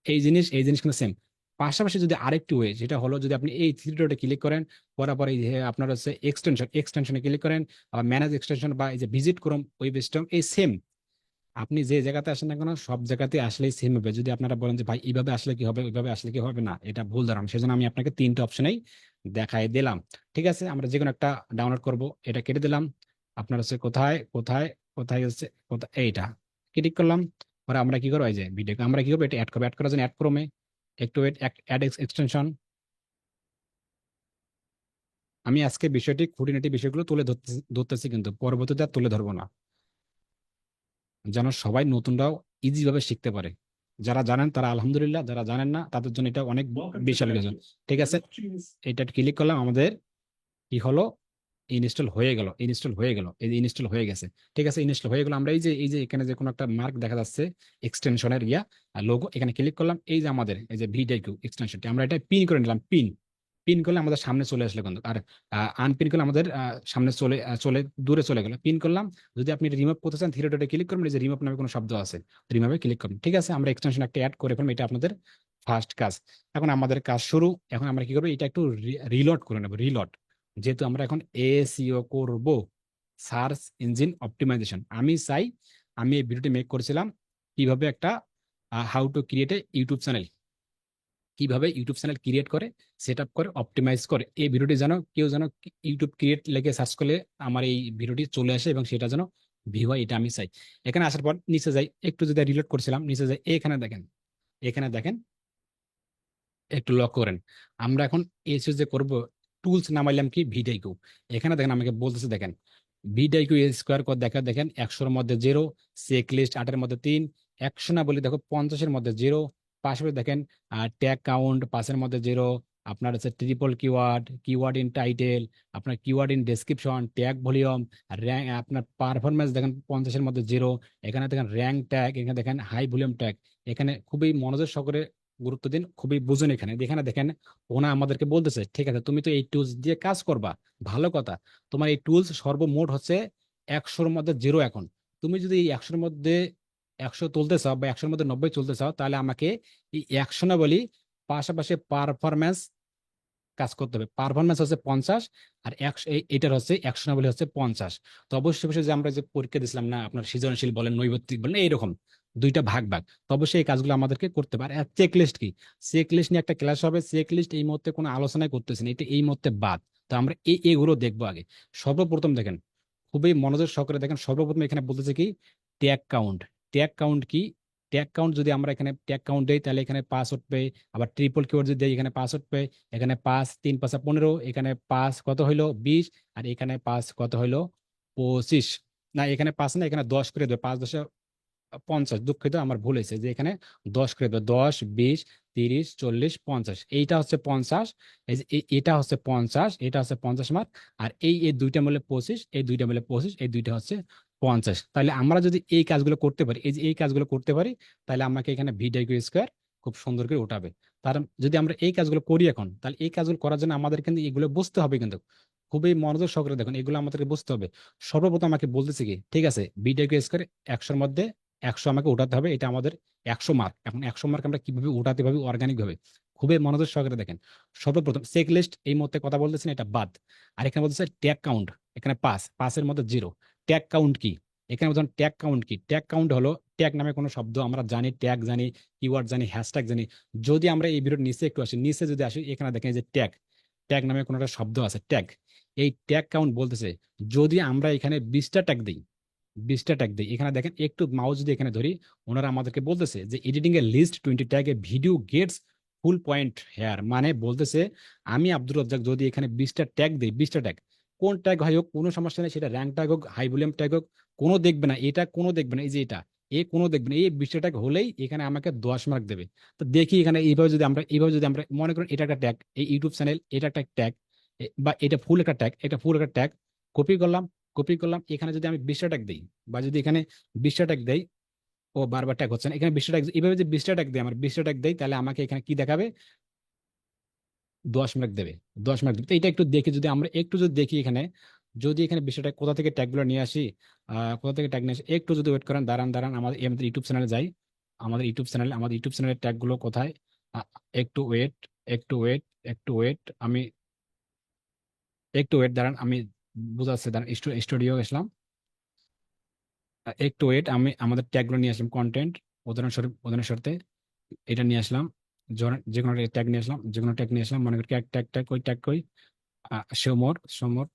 এই জিনিস কিন্তু সেম। পাশাপাশি যদি আরেকটি ওয়ে, যেটা হলো যদি আপনি এই থ্রি ডটে ক্লিক করেন, করার পরে এই যে আপনার হচ্ছে এক্সটেনশনে ক্লিক করেন, আবার ম্যানেজ এক্সটেনশন, বা এই যে ভিজিট ক্রোম ওয়েব স্টোর, এই সেম, আপনি যে জায়গাতে আসেন না কেন, সব জায়গাতে আসলেই সেম হবে। যদি আপনারা বলেন যে ভাই এইভাবে আসলে কি হবে, ওইভাবে আসলে কি হবে, না, এটা ভুল ধারণা। সেজন্য আমি আপনাকে 3টে অপশনেই দেখাই দিলাম। ঠিক আছে, আমরা যে কোনো একটা ডাউনলোড করব, এটা কেটে দিলাম। আপনার হচ্ছে কোথায় কোথায় কোথায় হচ্ছে কোথায়, এইটা ক্লিক করলাম। পরে আমরা কি করবো, এই যে ভিডিও আমরা কি করবো, এটা অ্যাড করবো। অ্যাড করার জন্য অ্যাড ক্রমে একটু অ্যাড এক্সটেনশন। আমি আজকে বিষয়টি খুঁটিনাটি বিষয়গুলো তুলে ধরতেছি, কিন্তু পরবর্তীতে আর তুলে ধরবো না, যেন সবাই নতুনরাও ইজি ভাবে শিখতে পারে। যারা জানেন তারা আলহামদুলিল্লাহ, যারা জানেন না তাদের জন্য এটা অনেক বিশাল কিছু। ঠিক আছে, এটা ক্লিক করলাম, আমাদের কি হলো, ইনস্টল হয়ে গেল, ইনস্টল হয়ে গেল, এই যে ইনস্টল হয়ে গেছে। ঠিক আছে, ইনস্টল হয়ে গেল। আমরা এই যে এখানে যে কোনো একটা মার্ক দেখা যাচ্ছে, এক্সটেনশনের লোগো, এখানে ক্লিক করলাম। এই যে আমাদের এই যে ভিডিও এক্সটেনশনটি, আমরা এটা পিন করে নিলাম, পিন। পিন করলে আমাদের সামনে চলে আসলো কিন্তু, আর আনপিন করলে আমাদের সামনে চলে দূরে চলে গেল। পিন করলাম। যদি আপনি রিমুভ করতে চান, থ্রি ডটে ক্লিক করবেন, এই যে রিমুভ নামে কোনো শব্দ আছে, রিমুভে ক্লিক করবেন। ঠিক আছে, আমরা এক্সটেনশন একটা অ্যাড করে ফেললাম, এটা আপনাদের ফার্স্ট কাজ। এখন আমাদের কাজ শুরু। এখন আমরা কি করবো, এটা একটু রিলোড করে নেবো, রিলোড। যেহেতু আমরা এখন এসইও করব, সার্চ ইঞ্জিন অপটিমাইজেশন, আমি চাই, আমি এই ভিডিওটি মেক করেছিলাম কিভাবে একটা how to create a YouTube channel, কিভাবে ইউটিউব চ্যানেল ক্রিয়েট করে, সেট আপ করে, অপটিমাইজ করে। এই ভিডিওটি যেন কেউ যেন ইউটিউব ক্রিয়েট লেগে সার্চ করলে আমার এই ভিডিওটি চলে আসে, এবং সেটা যেন ভিউ হয়, এটা আমি চাই। এখানে আসার পর নিচে যাই, একটু যদি রিলোড করছিলাম, নিচে যাই, এখানে দেখেন, এখানে দেখেন, একটু লক্ষ্য করেন, আমরা এখন এসে যে করব, টুলস নামাইলাম কি ভিডিও। এখানে দেখেন আমাকে বলতেছে, দেখেন ভিডিও স্কোয়ার কর, দেখা দেখেন 100-এর মধ্যে 0, চেক লিস্ট 8-এর মধ্যে 3, 100 না বলি দেখো 50-এর মধ্যে 0, পাশাপাশি দেখেন ট্যাগ কাউন্ট 5-এর মধ্যে 0, আপনার হচ্ছে triple keyword, keyword in title, আপনার keyword in description, tag volume, rank, আপনার পারফরমেন্স দেখেন 50-এর মধ্যে 0, এখানে দেখেন র্যাঙ্ক ট্যাগ, এখানে দেখেন হাই ভলিউম ট্যাগ। এখানে খুবই মনোযোগ সহকারে গুরুত্ব দিন, খুবই বুঝুন। এখানে এখানে দেখেন ওনা আমাদেরকে বলতেছে ঠিক আছে তুমি তো এই টুলস দিয়ে কাজ করবা, ভালো কথা, তোমার এই টুলস সর্বমোট হচ্ছে 100-র মধ্যে 0 এখন। তুমি যদি এই 100-র মধ্যে 100 তুলতে চাও বা 100-র মধ্যে 90 তুলতে চাও, তাহলে আমাকে এই অ্যাকশনাবলী পাশাপাশি পারফরমেন্স কাজ করতে হবে। পারফরমেন্স হচ্ছে 50, আর এটার হচ্ছে অ্যাকশনাবলী হচ্ছে 50। তো অবশ্যই অবশ্যই যে আমরা যে পরীক্ষা দিছিলাম না, আপনার সৃজনশীল বলেন নৈর্ব্যক্তিক বলেন এইরকম দুইটা ভাগ ভাগ, তো অবশ্যই এই কাজগুলো আমাদেরকে করতে পারে। আর চেক লিস্ট কি, চেক লিস্ট নিয়ে একটা ক্লাস হবে। চেক লিস্ট এই মুহূর্তে কোনো আলোচনায় করতেছি না, এটা এই মুহূর্তে বাদ। তো আমরা এগুলো দেখবো আগে। সর্বপ্রথম দেখেন, খুবই মনোযোগ সহকারে দেখেন, সর্বপ্রথম এখানে বলতেছে কি ট্যাগ কাউন্ট। ট্যাগ কাউন্ট কি, ট্যাগ কাউন্ট যদি আমরা এখানে ট্যাগ কাউন্ট দেই তাহলে এখানে পাস উঠবে। আবার ট্রিপল কিওয়ার্ড যদি দেই এখানে পাস উঠবে। এখানে 5 3 5 15, এখানে পাস কত হইলো 20, আর এখানে পাস কত হইলো 25। না এখানে 5 না, এখানে 10 করে দেবে, 5 10 50, দুঃখিত আমার ভুল হয়েছে, যে এখানে 10 করে দেবে, 10 20 30 40 50, এইটা হচ্ছে 50। এই যে এটা হচ্ছে 50, এটা হচ্ছে 50 মার্ক। আর এই দুইটা মিলে 25, এই দুইটা মিলে 25, এই দুইটা হচ্ছে 50। তাহলে আমরা যদি এই কাজগুলো করতে পারি, এই যে এই কাজগুলো করতে পারি, তাহলে আমাকে এখানে VW স্কোয়ার খুব সুন্দর করে উঠাবে। তার যদি আমরা এই কাজগুলো করি এখন, তাহলে এই কাজগুলো করার জন্য আমাদের কিন্তু এগুলো বুঝতে হবে, কিন্তু খুবই মনোযোগ সহকারে দেখুন, এগুলো আমাদেরকে বুঝতে হবে। সর্বপ্রথম আমাকে বলতেছে কি ঠিক আছে VW স্কোয়ার 100-র মধ্যে 100 আমাকে উঠাতে হবে, এটা আমাদের 100 মার্ক। এখন 100 মার্ক আমরা কিভাবে উঠাতে পারবো অর্গানিক ভাবে, খুবই মনোযোগ সহকারে দেখেন। সর্বপ্রথম চেক লিস্ট এই মুহূর্তে কথা বলতেছেন, এটা বাদ। আর এখানে বলতেছে ট্যাগ কাউন্ট, এখানে 5-5-এর মধ্যে 0। ট্যাগ কাউন্ট কি, এখানে বলছেন ট্যাগ কাউন্ট কি, ট্যাগ কাউন্ট হলো ট্যাগ নামে কোনো শব্দ আমরা জানি, ট্যাগ জানি, কিওয়ার্ড জানি, হ্যাশট্যাগ জানি। যদি আমরা এই ভিডিওর নিচে একটু আসি, নিচে যদি আসি, এখানে দেখেন যে ট্যাগ, ট্যাগ নামে কোনো একটা শব্দ আছে ট্যাগ। এই ট্যাগ কাউন্ট বলতেছে যদি আমরা এখানে 20টা ট্যাগ দিই, 20টা ট্যাগ দিই, এখানে দেখেন একটু মাউস যদি এখানে ধরি, ওনারা আমাদেরকে বলতেছে যে editing a list 20 tag a video gets full point here, মানে বলতেছে আমি আব্দুর রাজ্জাক যদি এখানে 20টা ট্যাগ দিই, 20টা ট্যাগ, কোন ট্যাগ হয় হোক কোনো সমস্যা নেই, সেটা র্যাঙ্ক ট্যাগ হোক, হাই ভলিউম ট্যাগ হোক, কোনো দেখবে না, এটা কোনো দেখবে না, এই যে এটা কোনো দেখবে না, এই 20টা ট্যাগ হলেই এখানে আমাকে 10 মার্ক দেবে। তো দেখি এখানে এইভাবে যদি আমরা মনে করেন এটা একটা ট্যাগ, এই ইউটিউব চ্যানেল এটা একটা ট্যাগ, বা এটা ফুল একটা ট্যাগ, এটা ফুল একটা ট্যাগ, কপি করলাম, কপি করলাম, এখানে যদি আমি 20টা ট্যাগ দিই, বা যদি এখানে 20টা ট্যাগ দেই, ও বারবার ট্যাগ হচ্ছে না, এখানে 20টা ট্যাগ, এইভাবে যে 20টা ট্যাগ দিই, আমার 20টা ট্যাগ দেই, তাহলে আমাকে এখানে কি দেখাবে 10 মার্ক দেবে, 10 মার্ক দেবে। তো এটা একটু দেখি, যদি আমরা একটু যদি দেখি এখানে, যদি এখানে বিষয়টা কোথা থেকে ট্যাগগুলো নিয়ে আসি, কোথা থেকে ট্যাগ নিয়ে আসি, একটু যদি ওয়েট করেন, দাঁড়ান দাঁড়ান, আমাদের ইউটিউব চ্যানেলে যাই। আমাদের ইউটিউব চ্যানেলের ট্যাগগুলো কোথায়, আহ, একটু ওয়েট, একটু ওয়েট, একটু ওয়েট, আমি একটু ওয়েট দাঁড়ান, আমি বুঝাচ্ছি দাঁড়ান, স্টুডিও গেছিলাম, একটু ওয়েট, আমি আমাদের ট্যাগগুলো নিয়ে আসলাম, কন্টেন্ট, উদাহরণস্বরূপ এটা নিয়ে আসলাম, যে কোনো ট্যাগ নিয়ে আসলাম, যে কোনো ট্যাগ নিয়ে আসলাম, মনে করি ট্যাগ ট্যাগ ট্যাগ ওই ট্যাগ কই, সোমর সোমর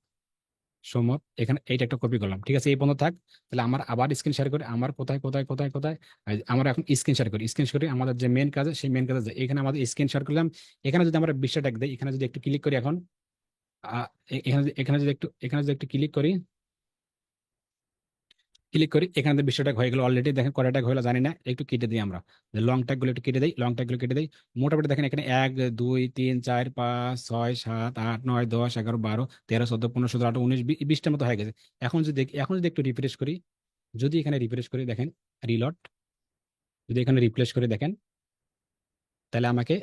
সোমর, এখানে এইটা একটা কপি করলাম, ঠিক আছে এই পর্যন্ত থাক। তাহলে আমার আবার স্ক্রিন শেয়ার করি, আমার কোথায় কোথায় কোথায় কোথায়, আমরা এখন স্ক্রিন শেয়ার করি, স্ক্রিন শেয়ার করি আমাদের যে মেন কাজ সেই মেন কাজে যাই। এখানে আমাদের স্ক্রিন শেয়ার করলাম, এখানে যদি আমরা 20টা ট্যাগ দিই, এখানে যদি একটু ক্লিক করি এখন, এখানে যদি একটু ক্লিক করি, এখানে বিষয়টা হয়ে গেল অলরেডি, দেখেন কয়টা ট্যাগ হলো জানি না, একটু কেটে দিই আমরা, লং ট্যাগ গুলো একটু কেটে দিই, লং ট্যাগ গুলো কেটে দিই। মোটামুটি দেখেন এখানে 1 2 3 4 5 6 7 8 9 10 11 12 13 14 15 17 18 19 20টার মতো হয়ে গেছে। এখন যদি একটু রিফ্রেশ করি, যদি এখানে রিফ্রেশ করি দেখেন, রিলোড, যদি এখানে রিপ্লেস করে দেখেন, তাহলে আমাকে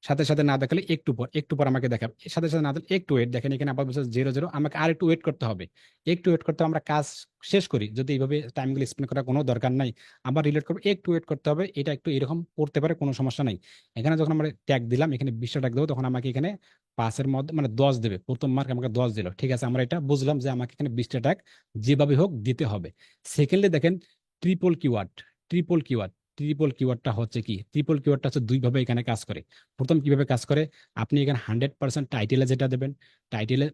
সাথে সাথে না দেখালে একটু পর আমাকে দেখাবে, সাথে সাথে না দিলে একটু ওয়েট, দেখেন এখানে আবার বলছে 0 0, আমাকে আর একটু ওয়েট করতে হবে, একটু ওয়েট করতে হবে, আমরা কাজ শেষ করি, যদি এইভাবে টাইমগুলো স্পেন্ড করার কোনো দরকার নাই, আবার রিলেট করবো, একটু ওয়েট করতে হবে, এটা একটু এরকম পড়তে পারে, কোনো সমস্যা নাই। এখানে যখন আমরা ট্যাগ দিলাম, এখানে 20টা ট্যাগ দেবো, তখন আমাকে এখানে 5-এর মধ্যে মানে 10 দেবে, প্রথম মার্ক আমাকে 10 দিল, ঠিক আছে আমরা এটা বুঝলাম যে আমাকে এখানে 20টা ট্যাগ যেভাবে হোক দিতে হবে। সেকেন্ডলি দেখেন triple keyword, triple keyword, triple কিওয়ার্ডটা হচ্ছে কি, ট্রিপল কিওয়ার্ডটা হচ্ছে দুইভাবে এখানে কাজ করে। প্রথম কিভাবে কাজ করে, আপনি এখানে 100% টাইটেলে যেটা দেবেন, টাইটেলে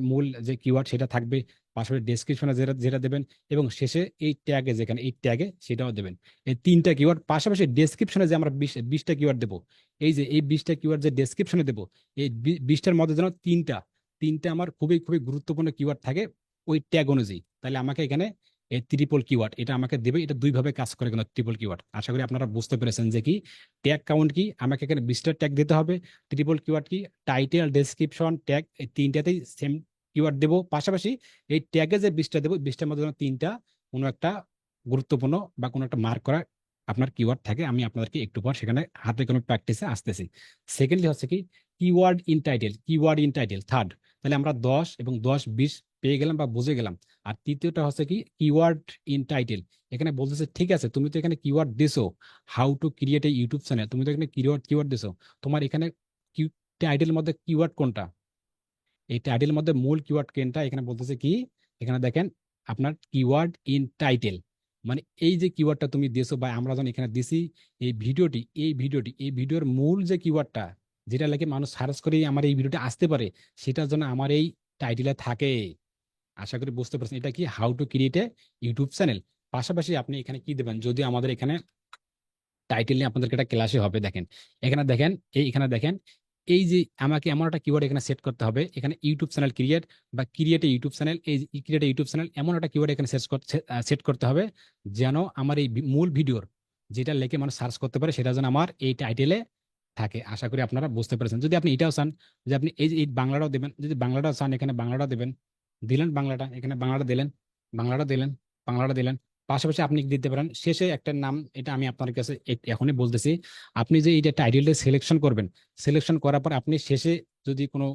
মূল যে কিওয়ার্ড সেটা থাকবে, পাশাপাশি ডেসক্রিপশনে যেটা যেটা দেবেন, এবং শেষে এই ট্যাগে যেখানে এই ট্যাগে সেটাও দেবেন। এই 3টা কিওয়ার্ড, পাশাপাশি ডেসক্রিপশনে যে আমরা 20টা কিওয়ার্ড দেবো, এই যে এই 20টা কিওয়ার্ড যে ডেসক্রিপশনে দেবো, এই 20টার মধ্যে যেন তিনটা তিনটা আমার খুবই খুবই গুরুত্বপূর্ণ কিওয়ার্ড থাকে ওই ট্যাগ অনুযায়ী, তাহলে আমাকে এখানে এই ট্রিপল কিওয়ার্ড এটা আমাকে দেবে। এটা দুইভাবে কাজ করে কিন্তু ট্রিপল কিওয়ার্ড। আশা করি আপনারা বুঝতে পেরেছেন যে কি ট্যাগ কাউন্ট কি, আমাকে এখানে 20টা ট্যাগ দিতে হবে। ট্রিপল কিওয়ার্ড কি, টাইটেল, ডেসক্রিপশন, ট্যাগ, এই তিনটাতেই সেম কিওয়ার্ড দেবো। পাশাপাশি এই ট্যাগে যে 20টা দেবো, 20টার মধ্যে যেন 3টা কোনো একটা গুরুত্বপূর্ণ বা কোনো একটা মার্ক করা আপনার কিওয়ার্ড থাকে। আমি আপনাদেরকে একটু পর সেখানে হাতে কোনো প্র্যাকটিসে আসতেছি। সেকেন্ডলি হচ্ছে কি keyword in title, keyword in title third. তাহলে আমরা 10 এবং 10 20 পেয়ে গেলাম বা বুঝে গেলাম। আর তৃতীয়টা হচ্ছে কি কিওয়ার্ড ইন টাইটেল। এখানে বলতেছে ঠিক আছে তুমি তো এখানে কিওয়ার্ড দিছো, how to create a YouTube channel, তুমি তো এখানে কিওয়ার্ড কিওয়ার্ড দিছো, তোমার এখানে টাইটেলের মধ্যে কিওয়ার্ড কোনটা, এই টাইটেলের মধ্যে মূল কিওয়ার্ড কোনটা, এখানে বলতেছে কি, এখানে দেখেন আপনার কিওয়ার্ড ইন টাইটেল, মানে এই যে কিওয়ার্ডটা তুমি দিয়েছো বা আমরা যখন এখানে দিছি, এই ভিডিওর মূল যে কিওয়ার্ডটা, যেটা লাগে মানুষ সার্চ করে আমার এই ভিডিওটা আসতে পারে, সেটার জন্য আমার এই টাইটেলে থাকে। আশা করি বুঝতে পারছেন এটা কি how to create a YouTube channel. পাশাপাশি আপনি এখানে কি দেবেন, যদি আমাদের এখানে টাইটেল নিয়ে আপনাদেরকে একটা ক্লাসে হবে, দেখেন এখানে দেখেন, এখানে দেখেন এই যে আমাকে এমন একটা কিওয়ার্ড এখানে সেট করতে হবে, এখানে ইউটিউব চ্যানেল ক্রিয়েট বা ক্রিয়েট ইউটিউব চ্যানেল, এই ক্রিয়েট ইউটিউব চ্যানেল এমন একটা কিওয়ার্ড এখানে সেট করতে হবে যেন আমার এই মূল ভিডিওর যেটা লেখে মানুষ সার্চ করতে পারে, সেটা যেন আমার এই টাইটেলে থাকে। আশা করি আপনারা বুঝতে পেরেছেন। যদি আপনি এটাও চান যে আপনি এই যে এই বাংলাটাও দেবেন, যদি বাংলাটাও চান এখানে বাংলাটা দেবেন, দিলেন বাংলাটা, এখানে বাংলাটা দিলেন, বাংলাটা দিলেন, বাংলাটা দিলেন। পাশাপাশি আপনি দিতে পারেন শেষে একটা নাম, এটা আমি আপনার কাছে এখনই বলতেছি। আপনি যে এইটা টাইটেলটা সিলেকশন করবেন, সিলেকশন করার পর আপনি শেষে যদি কোনো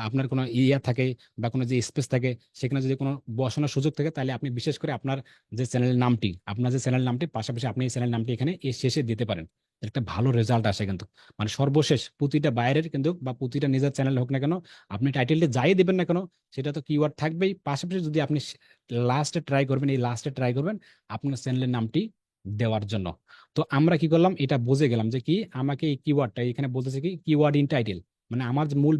আপনার কোনো ইয়া থাকে বা কোনো যে স্পেস থাকে, সেখানে যদি কোনো বসানোর সুযোগ থাকে, তাহলে আপনি বিশেষ করে আপনার যে চ্যানেলের নামটি, আপনার যে চ্যানেল নামটি, পাশাপাশি আপনি এই চ্যানেল নামটি এখানে এর শেষে দিতে পারেন। একটা ভালো রেজাল্ট আসে কিন্তু, মানে সর্বশেষ প্রতিটা বাইরের কিন্তু বা প্রতিটা নিজের চ্যানেল হোক না কেন, আপনি টাইটেলটা যাই দেবেন না কেন, সেটা তো কিওয়ার্ড থাকবেই। পাশাপাশি যদি আপনি লাস্টে ট্রাই করবেন, এই লাস্টে ট্রাই করবেন আপনার চ্যানেলের নামটি দেওয়ার জন্য। তো আমরা কি করলাম, এটা বুঝে গেলাম যে কি আমাকে এই কিওয়ার্ডটা এখানে বলতেছে কি কিওয়ার্ড ইন টাইটেল, মানে আমার যে মূল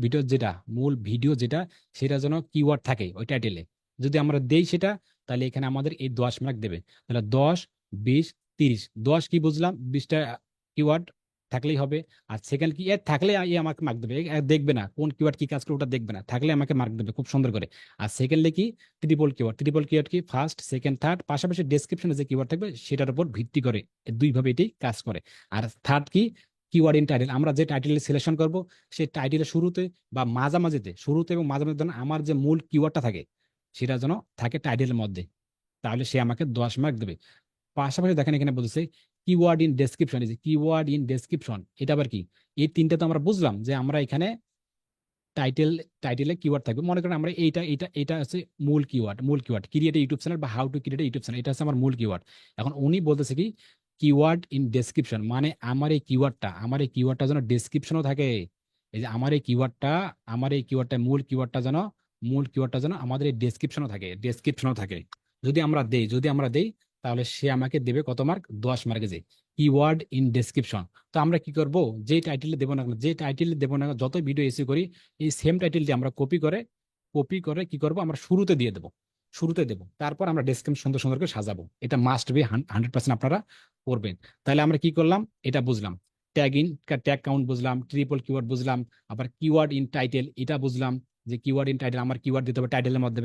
ভিডিও যেটা, সেটা যেন কিওয়ার্ড থাকে ওই টাইটেলে। যদি আমরা দেই সেটা, তাহলে এখানে আমাদের এই 10 মার্ক দেবে। তাহলে 10 20 30, 10 কি বুঝলাম, 20টা কিওয়ার্ড থাকলেই হবে। আর সেকেন্ড কি এর থাকলে আমাকে মার্ক দেবে, দেখবে না কোন কিওয়ার্ড কি কাজ করে ওটা দেখবে না, থাকলে আমাকে মার্ক দেবে খুব সুন্দর করে। আর সেকেন্ডলি কি ট্রিপল কিওয়ার্ড, ট্রিপল কিওয়ার্ড কি ফার্স্ট সেকেন্ড থার্ড, পাশাপাশি ডেসক্রিপশনে যে কিওয়ার্ড থাকবে সেটার উপর ভিত্তি করে দুইভাবে এটি কাজ করে। আর থার্ড কি কিওয়ার্ড ইন টাইটেল, আমরা যে টাইটেল সিলেকশন করব সেই টাইটেলের শুরুতে বা মাঝামাঝিতে, শুরুতে এবং মাঝামাঝিতে যেন আমার যে মূল কিওয়ার্ডটা থাকে সেটা যেন থাকে টাইটেলের মধ্যে, তাহলে সে আমাকে 10 মার্ক দেবে। পাশাপাশি দেখেন এখানে বলতেছে কিওয়ার্ড ইন ডেসক্রিপশন, এই যে কিওয়ার্ড ইন ডেসক্রিপশন এটা আবার কি, এই তিনটা তো আমরা বুঝলাম যে আমরা এখানে টাইটেল, টাইটেলে কিওয়ার্ড থাকবে। মনে করেন আমরা এইটা এটা এটা হচ্ছে মূল কিওয়ার্ড ক্রিয়েট ইউটিউব চ্যানেল বা how to create YouTube channel, এটা হচ্ছে আমার মূল কিওয়ার্ড। এখন উনি বলতেছে কি কিওয়ার্ড ইন ডেসক্রিপশন, মানে আমার এই কিওয়ার্ডটা যেন ডেসক্রিপশনও থাকে। এই যে আমার এই কিওয়ার্ডটা মূল কিওয়ার্ডটা যেন আমাদের এই ডেসক্রিপশনও থাকে। যদি আমরা দেই তাহলে সে আমাকে দেবে কত মার্ক, 10 মার্কে যে কিওয়ার্ড ইন ডেসক্রিপশন। তো আমরা কি করব, যে টাইটেলে দেবো না কেন, যত ভিডিও এসে করি, এই সেম টাইটেলটি আমরা কপি করে কি করব, আমরা শুরুতে দিয়ে দেবো, শুরুতে দেবো, তারপর আমরা ডেসক্রিপশন সুন্দর সুন্দর করে সাজাবো। এটা মাস্ট বি 100% আপনারা করবেন। তাহলে আমরা কি করলাম, এটা বুঝলাম, ট্যাগ কাউন্ট বুঝলাম, ট্রিপল কিওয়ার্ড বুঝলাম, আবার কিওয়ার্ড ইন টাইটেল এটা বুঝলাম, যে কিওয়ার্ড ইন টাইটেল আমার কিওয়ার্ড দিতে হবে টাইটেলের মধ্যে।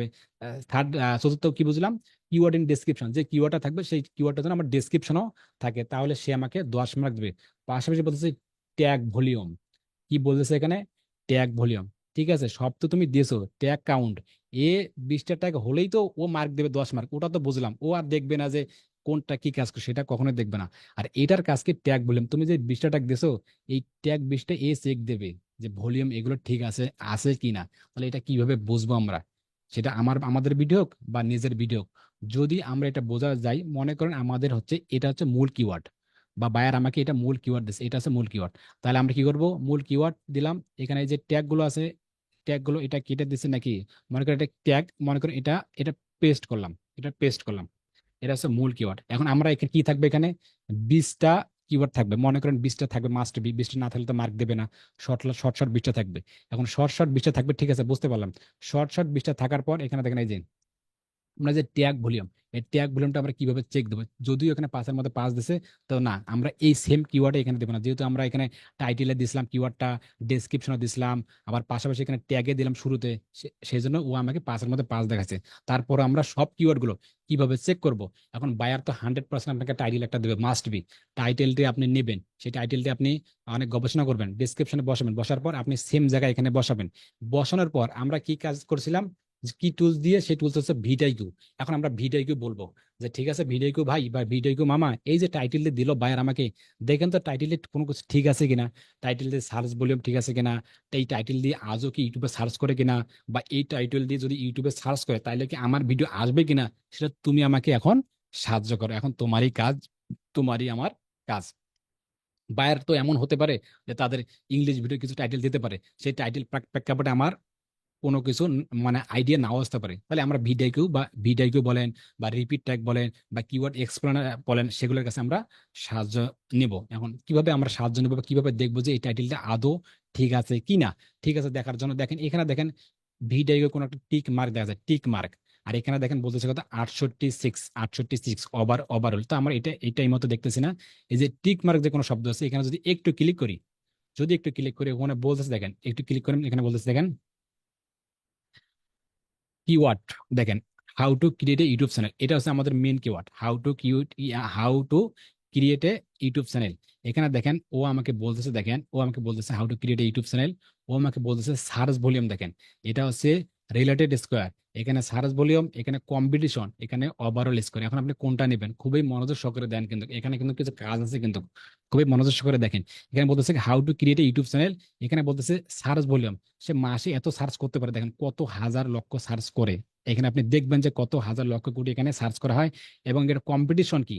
চতুর্থ কি বুঝলাম, কিওয়ার্ড ইন ডেসক্রিপশন, যে কিওয়ার্ডটা থাকবে সেই কিওয়ার্ডটা যেন আমার ডেসক্রিপশনও থাকে, তাহলে সে আমাকে 10 মার্ক দেবে। পাশাপাশি বলতেছে ট্যাগ ভলিউম, কি বলতেছে এখানে, ট্যাগ ভলিউম। ঠিক আছে, সব তো তুমি দিয়েছো, ট্যাগ কাউন্ট এ 20টা ট্যাগ হলেই তো ও মার্ক দেবে 10 মার্ক, ওটা তো বুঝলাম। ও আর দেখবে না যে কোনটা কি কাজ করে, সেটা কখনোই দেখবে না। আর এটার কাজকে ট্যাগ ভলিউম, তুমি যে 20টা ট্যাগ দিয়েছো, এই ট্যাগ 20টা এ চেক দেবে যে ভলিউম এগুলো ঠিক আছে আছে কিনা। তাহলে এটা কিভাবে বুঝবো আমরা, সেটা আমাদের ভিডিও হোক বা নিজের ভিডিও হোক, যদি আমরা এটা বোঝা যায়, মনে করেন আমাদের হচ্ছে এটা হচ্ছে মূল কিওয়ার্ড, বা বায়ার আমাকে এটা মূল কিওয়ার্ড দিচ্ছে, এটা হচ্ছে মূল কিওয়ার্ড, তাহলে আমরা কি করব, মূল কিওয়ার্ড দিলাম, এখানে যে ট্যাগ গুলো আছে, ট্যাগ গুলো এটা কেটে দিচ্ছে নাকি, মনে করেন এটা ট্যাগ, মনে করেন এটা এটা পেস্ট করলাম, এটা হচ্ছে মূল কিওয়ার্ড। এখন আমরা এখানে কি থাকবে, এখানে 20টা কিওয়ার্ড থাকবে, মনে করেন 20টা থাকবে, মাস্ট বি 20টা না থাকলে তো মার্ক দেবে না। শর্ট শর্ট শর্ট 20টা থাকবে। এখন শর্ট শর্ট 20টা থাকবে, ঠিক আছে বুঝতে পারলাম। শর্ট শর্ট 20টা থাকার পর এখানে দেখেন এই যে আমরা যে ট্যাগ ভলিউম, এই ট্যাগ ভলিউমটা আমরা কিভাবে চেক দেবো? যদিও এখানে 5-এর মধ্যে 5 দিছে, তো না, আমরা এই সেম কিওয়ার্ডে এখানে দেবো না, যেহেতু আমরা এখানে টাইটেলে দিছিলাম কিওয়ার্ডটা, ডেসক্রিপশনে দিছিলাম, আবার পাশাপাশি এখানে ট্যাগে দিলাম শুরুতে, সেই জন্য ও আমাকে 5-এর মধ্যে 5 দেখাচ্ছে। তারপর আমরা সব কিওয়ার্ড গুলো কিভাবে চেক করব? এখন বায়ার তো 100% আপনাকে টাইটেল একটা দেবে, মাস্ট বি। টাইটেলটি আপনি নেবেন, সেই টাইটেলটি আপনি অনেক গবেষণা করবেন, ডেসক্রিপশনে বসাবেন, বসার পর আপনি সেম জায়গায় এখানে বসাবেন। বসানোর পর আমরা কি কাজ করছিলাম, যে কি টুলস দিয়ে, সেই টুলস হচ্ছে ভিটাইকিউ। এখন আমরা ভিটাইকিউ বলবো যে ঠিক আছে ভিটাইকিউ ভাই বা ভিটাইকিউ মামা, এই যে টাইটেলটি দিল বায়ার আমাকে, দেখেন তো টাইটেলে কোনো কিছু ঠিক আছে কিনা, টাইটেল দিয়ে সার্চ ভলিউম ঠিক আছে কিনা, এই টাইটেল দিয়ে আজও কি ইউটিউবে সার্চ করে কিনা, বা এই টাইটেল দিয়ে যদি ইউটিউবে সার্চ করে তাহলে কি আমার ভিডিও আসবে কিনা, সেটা তুমি আমাকে এখন সাহায্য করো। এখন তোমারই কাজ, তোমারই আমার কাজ। বায়ার তো এমন হতে পারে যে তাদের ইংলিশ ভিডিও কিছু টাইটেল দিতে পারে, সেই টাইটেল প্রেক্ষাপটে আমার কোনো কিছু মানে আইডিয়া নাও আসতে পারে, তাহলে আমরা ভিডিআইকিউ বা ভিডিআইকিউ বলেন, বা রিপিট ট্যাগ বলেন, বা কিওয়ার্ড এক্সপ্লেনার বলেন, সেগুলোর কাছে আমরা সাহায্য নিব। এখন কিভাবে আমরা সাহায্য নিব বা কিভাবে দেখবো যে এই টাইটেলটা আদৌ ঠিক আছে কি না? ঠিক আছে দেখার জন্য দেখেন, এখানে দেখেন ভিডিআইকিউ কোনো একটা টিক মার্ক দেখা যায়, টিক মার্ক। আর এখানে দেখেন বলতেছে কথা 68, 68 ওভারঅল। তো আমরা এই মতো দেখতেছি না। এই যে টিক মার্ক যে কোনো শব্দ আছে, এখানে যদি একটু ক্লিক করি, যদি একটু ক্লিক করি, ওখানে বলতেছে দেখেন, একটু ক্লিক করেন, এখানে বলতেছে দেখেন কিওয়ার্ড, দেখেন how to create a YouTube channel, এটা হচ্ছে আমাদের main keyword, how to create a YouTube channel. এখানে দেখেন ও আমাকে বলতেছে, দেখেন ও আমাকে বলতেছে how to create a YouTube channel. ও আমাকে বলতেছে সার্চ ভলিউম, দেখেন এটা হচ্ছে রিলেটেড স্কোয়ার, এখানে সার্চ ভলিউম, এখানে কম্পিটিশন, এখানে ওভারঅল স্কোয়ার। এখন আপনি কোনটা নেবেন খুবই মনোযোগ সহকারে দেন, কিন্তু এখানে কিন্তু কিছু কাজ আছে, কিন্তু খুবই মনোযোগ সহকারে দেখেন। এখানে বলতেছে how to create a YouTube channel, এখানে বলতেছে সার্চ ভলিউম, সে মাসে এত সার্চ করতে পারে, দেখেন কত হাজার লক্ষ সার্চ করে। এখানে আপনি দেখবেন যে কত হাজার লক্ষ কোটি এখানে সার্চ করা হয়। এবং এটা কম্পিটিশন কি,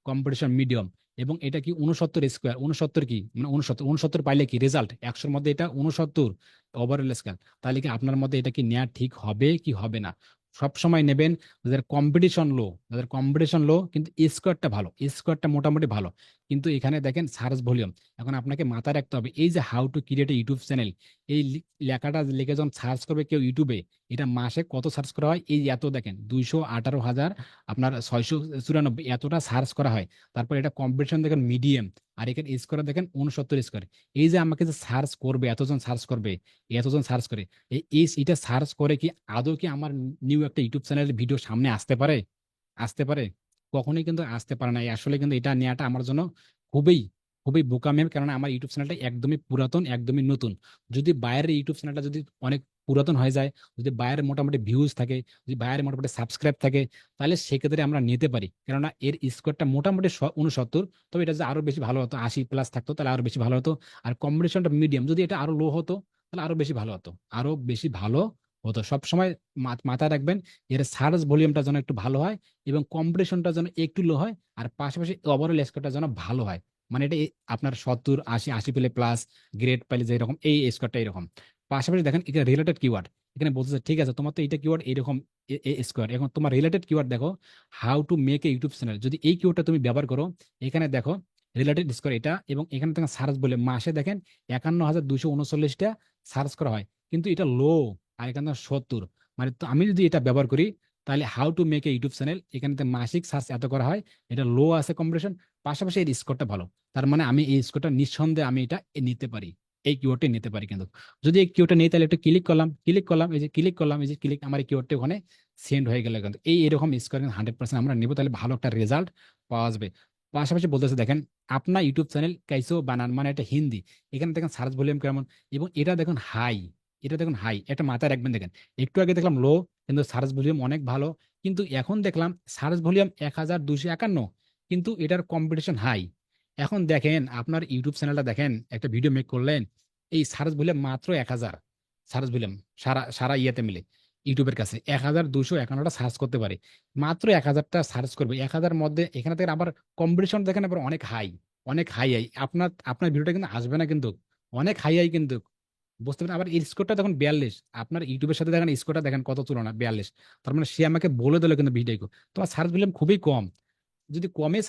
কম্পিটিশন মিডিয়াম। এবং এটা কি 69 স্কোয়ার, 69 কি মানে 69, 69 পাইলে কি রেজাল্ট 100-র মধ্যে এটা 69 ওভারঅল স্কোয়ার। তাহলে কি আপনার মধ্যে এটা কি নেওয়া ঠিক হবে কি হবে না? সব সময় নেবেন যাদের কম্পিটিশন লো কিন্তু স্কোয়ারটা ভালো, স্কোয়ারটা মোটামুটি ভালো। কিন্তু এখানে দেখেন সার্চ ভলিউম। এখন আপনাকে মাথায় রাখতে হবে, এই যে how to create a YouTube channel, এই লেখাটা লিখে যখন সার্চ করবে কেউ ইউটিউবে, এটা মাসে কত সার্চ করা হয়, এই এত দেখেন 218,000, আপনার 694 এতটা সার্চ করা হয়। তারপর এটা কম্পিটিশন দেখেন মিডিয়াম, আর এখানে স্কোর দেখেন 69 স্কোর। এই যে আমাকে যে সার্চ করবে, এতজন সার্চ করবে, এতজন সার্চ করে, এটা সার্চ করে কি আদৌ কি আমার নিউ একটা ইউটিউব চ্যানেলের ভিডিও সামনে আসতে পারে? আসতে পারে? কখনোই কিন্তু আসতে পারে না। আসলে কিন্তু এটা নেওয়াটা আমার জন্য খুবই খুবই বোকামের, কারণ আমার ইউটিউব চ্যানেলটা একদমই পুরাতন, একদমই নতুন। যদি বাইরের ইউটিউব চ্যানেলটা যদি অনেক পুরাতন হয়ে যায়, যদি বাইরের মোটামুটি ভিউজ থাকে, যদি বাইরের মোটামুটি সাবস্ক্রাইব থাকে, তাহলে সেক্ষেত্রে আমরা নিতে পারি, কেননা এর স্কোরটা মোটামুটি 69। তবে এটা যদি আরো বেশি ভালো হতো, 80+ থাকতো, তাহলে আরো বেশি ভালো হতো। আর কম্পিটিশনটা মিডিয়াম, যদি এটা আরো লো হতো তাহলে আরো বেশি ভালো হতো, আরো বেশি ভালো হতো। সবসময় মাথায় রাখবেন, এর সার্চ ভলিউমটা যেন একটু ভালো হয়, এবং কম্পিটিশনটা যেন একটু লো হয়, আর পাশাপাশি ওভারঅল স্কোরটা যেন ভালো হয়। মানে এটা আপনার 70, 80, 80 পেলে প্লাস, গ্রেড পাইলে যে এরকম এই স্কোরটা এরকম। পাশাপাশি দেখেন এটা রিলেটেড কিওয়ার্ড, এখানে বলতেছে ঠিক আছে তোমার তো এইটা কিওয়ার্ড এইরকম স্কোয়ার, এখন তোমার রিলেটেড কিওয়ার্ড দেখো, how to make a YouTube channel, যদি এই কিওয়ার্ডটা তুমি ব্যবহার করো, এখানে দেখো রিলেটেড স্কোয়ার এটা, এবং এখানে দেখেন সার্চ বলে মাসে দেখেন 51,239টা সার্চ করা হয়, কিন্তু এটা লো। আর এখানে 70, মানে তো আমি যদি এটা ব্যবহার করি, তাহলে how to make a YouTube channel, এখানে তো মাসিক সার্চ এত করা হয়, এটা লো আছে কম্পিটিশন, পাশাপাশি এর স্কোরটা ভালো। তার মানে আমি এই স্কোরটা নিঃসন্দেহে আমি এটা নিতে পারি, এই কিওয়ার্ডটা নিতে পারি। কিন্তু যদি এই কিওয়ার্ডটা নেই, তাহলে একটু ক্লিক করলাম, এই যে ক্লিক করলাম, এই যে ক্লিক, আমার এই কিওয়ার্ডটা ওখানে সেন্ড হয়ে গেল। কিন্তু এরকম স্কোর 100% আমরা নিব, তাহলে ভালো একটা রেজাল্ট পাওয়া যাবে। পাশাপাশি বলতেছে দেখেন আপনার ইউটিউব চ্যানেল কাইসো বানান, মানে এটা হিন্দি। এখানে দেখেন সার্চ ভলিউম কেমন, এবং এটা দেখুন হাই, এটা দেখুন হাই, এটা মাথায় রাখবেন। দেখেন একটু আগে দেখলাম লো, কিন্তু সার্চ ভলিউম অনেক ভালো। কিন্তু এখন দেখলাম সার্চ ভলিউম 1,251, কিন্তু এটার কম্পিটিশন হাই। এখন দেখেন আপনার ইউটিউব চ্যানেলটা, দেখেন একটা ভিডিও মেক করলেন, এই সার্চ ভলিউম মাত্র 1,000 সার্চ ভলিউম, সারা সারা ইয়েতে মিলে ইউটিউবের কাছে 1,251টা সার্চ করতে পারে, মাত্র 1,000টা সার্চ করবে 1,000 মধ্যে। এখানে থেকে আবার কম্পিটিশন দেখেন আবার অনেক হাই, অনেক হাই হাই। আপনার আপনার ভিডিওটা কিন্তু আসবে না, কিন্তু অনেক হাই হাই কিন্তু, বুঝতে পারেন। আবার এই স্কোরটা দেখুন 42, আপনার ইউটিউবের সাথে দেখেন স্কোরটা দেখেন কত তুলনা, 42। তার মানে সে আমাকে বলে দিল কিন্তু ভিডিও তোমার সার্চ ভলিউম খুবই কম। যদি কমে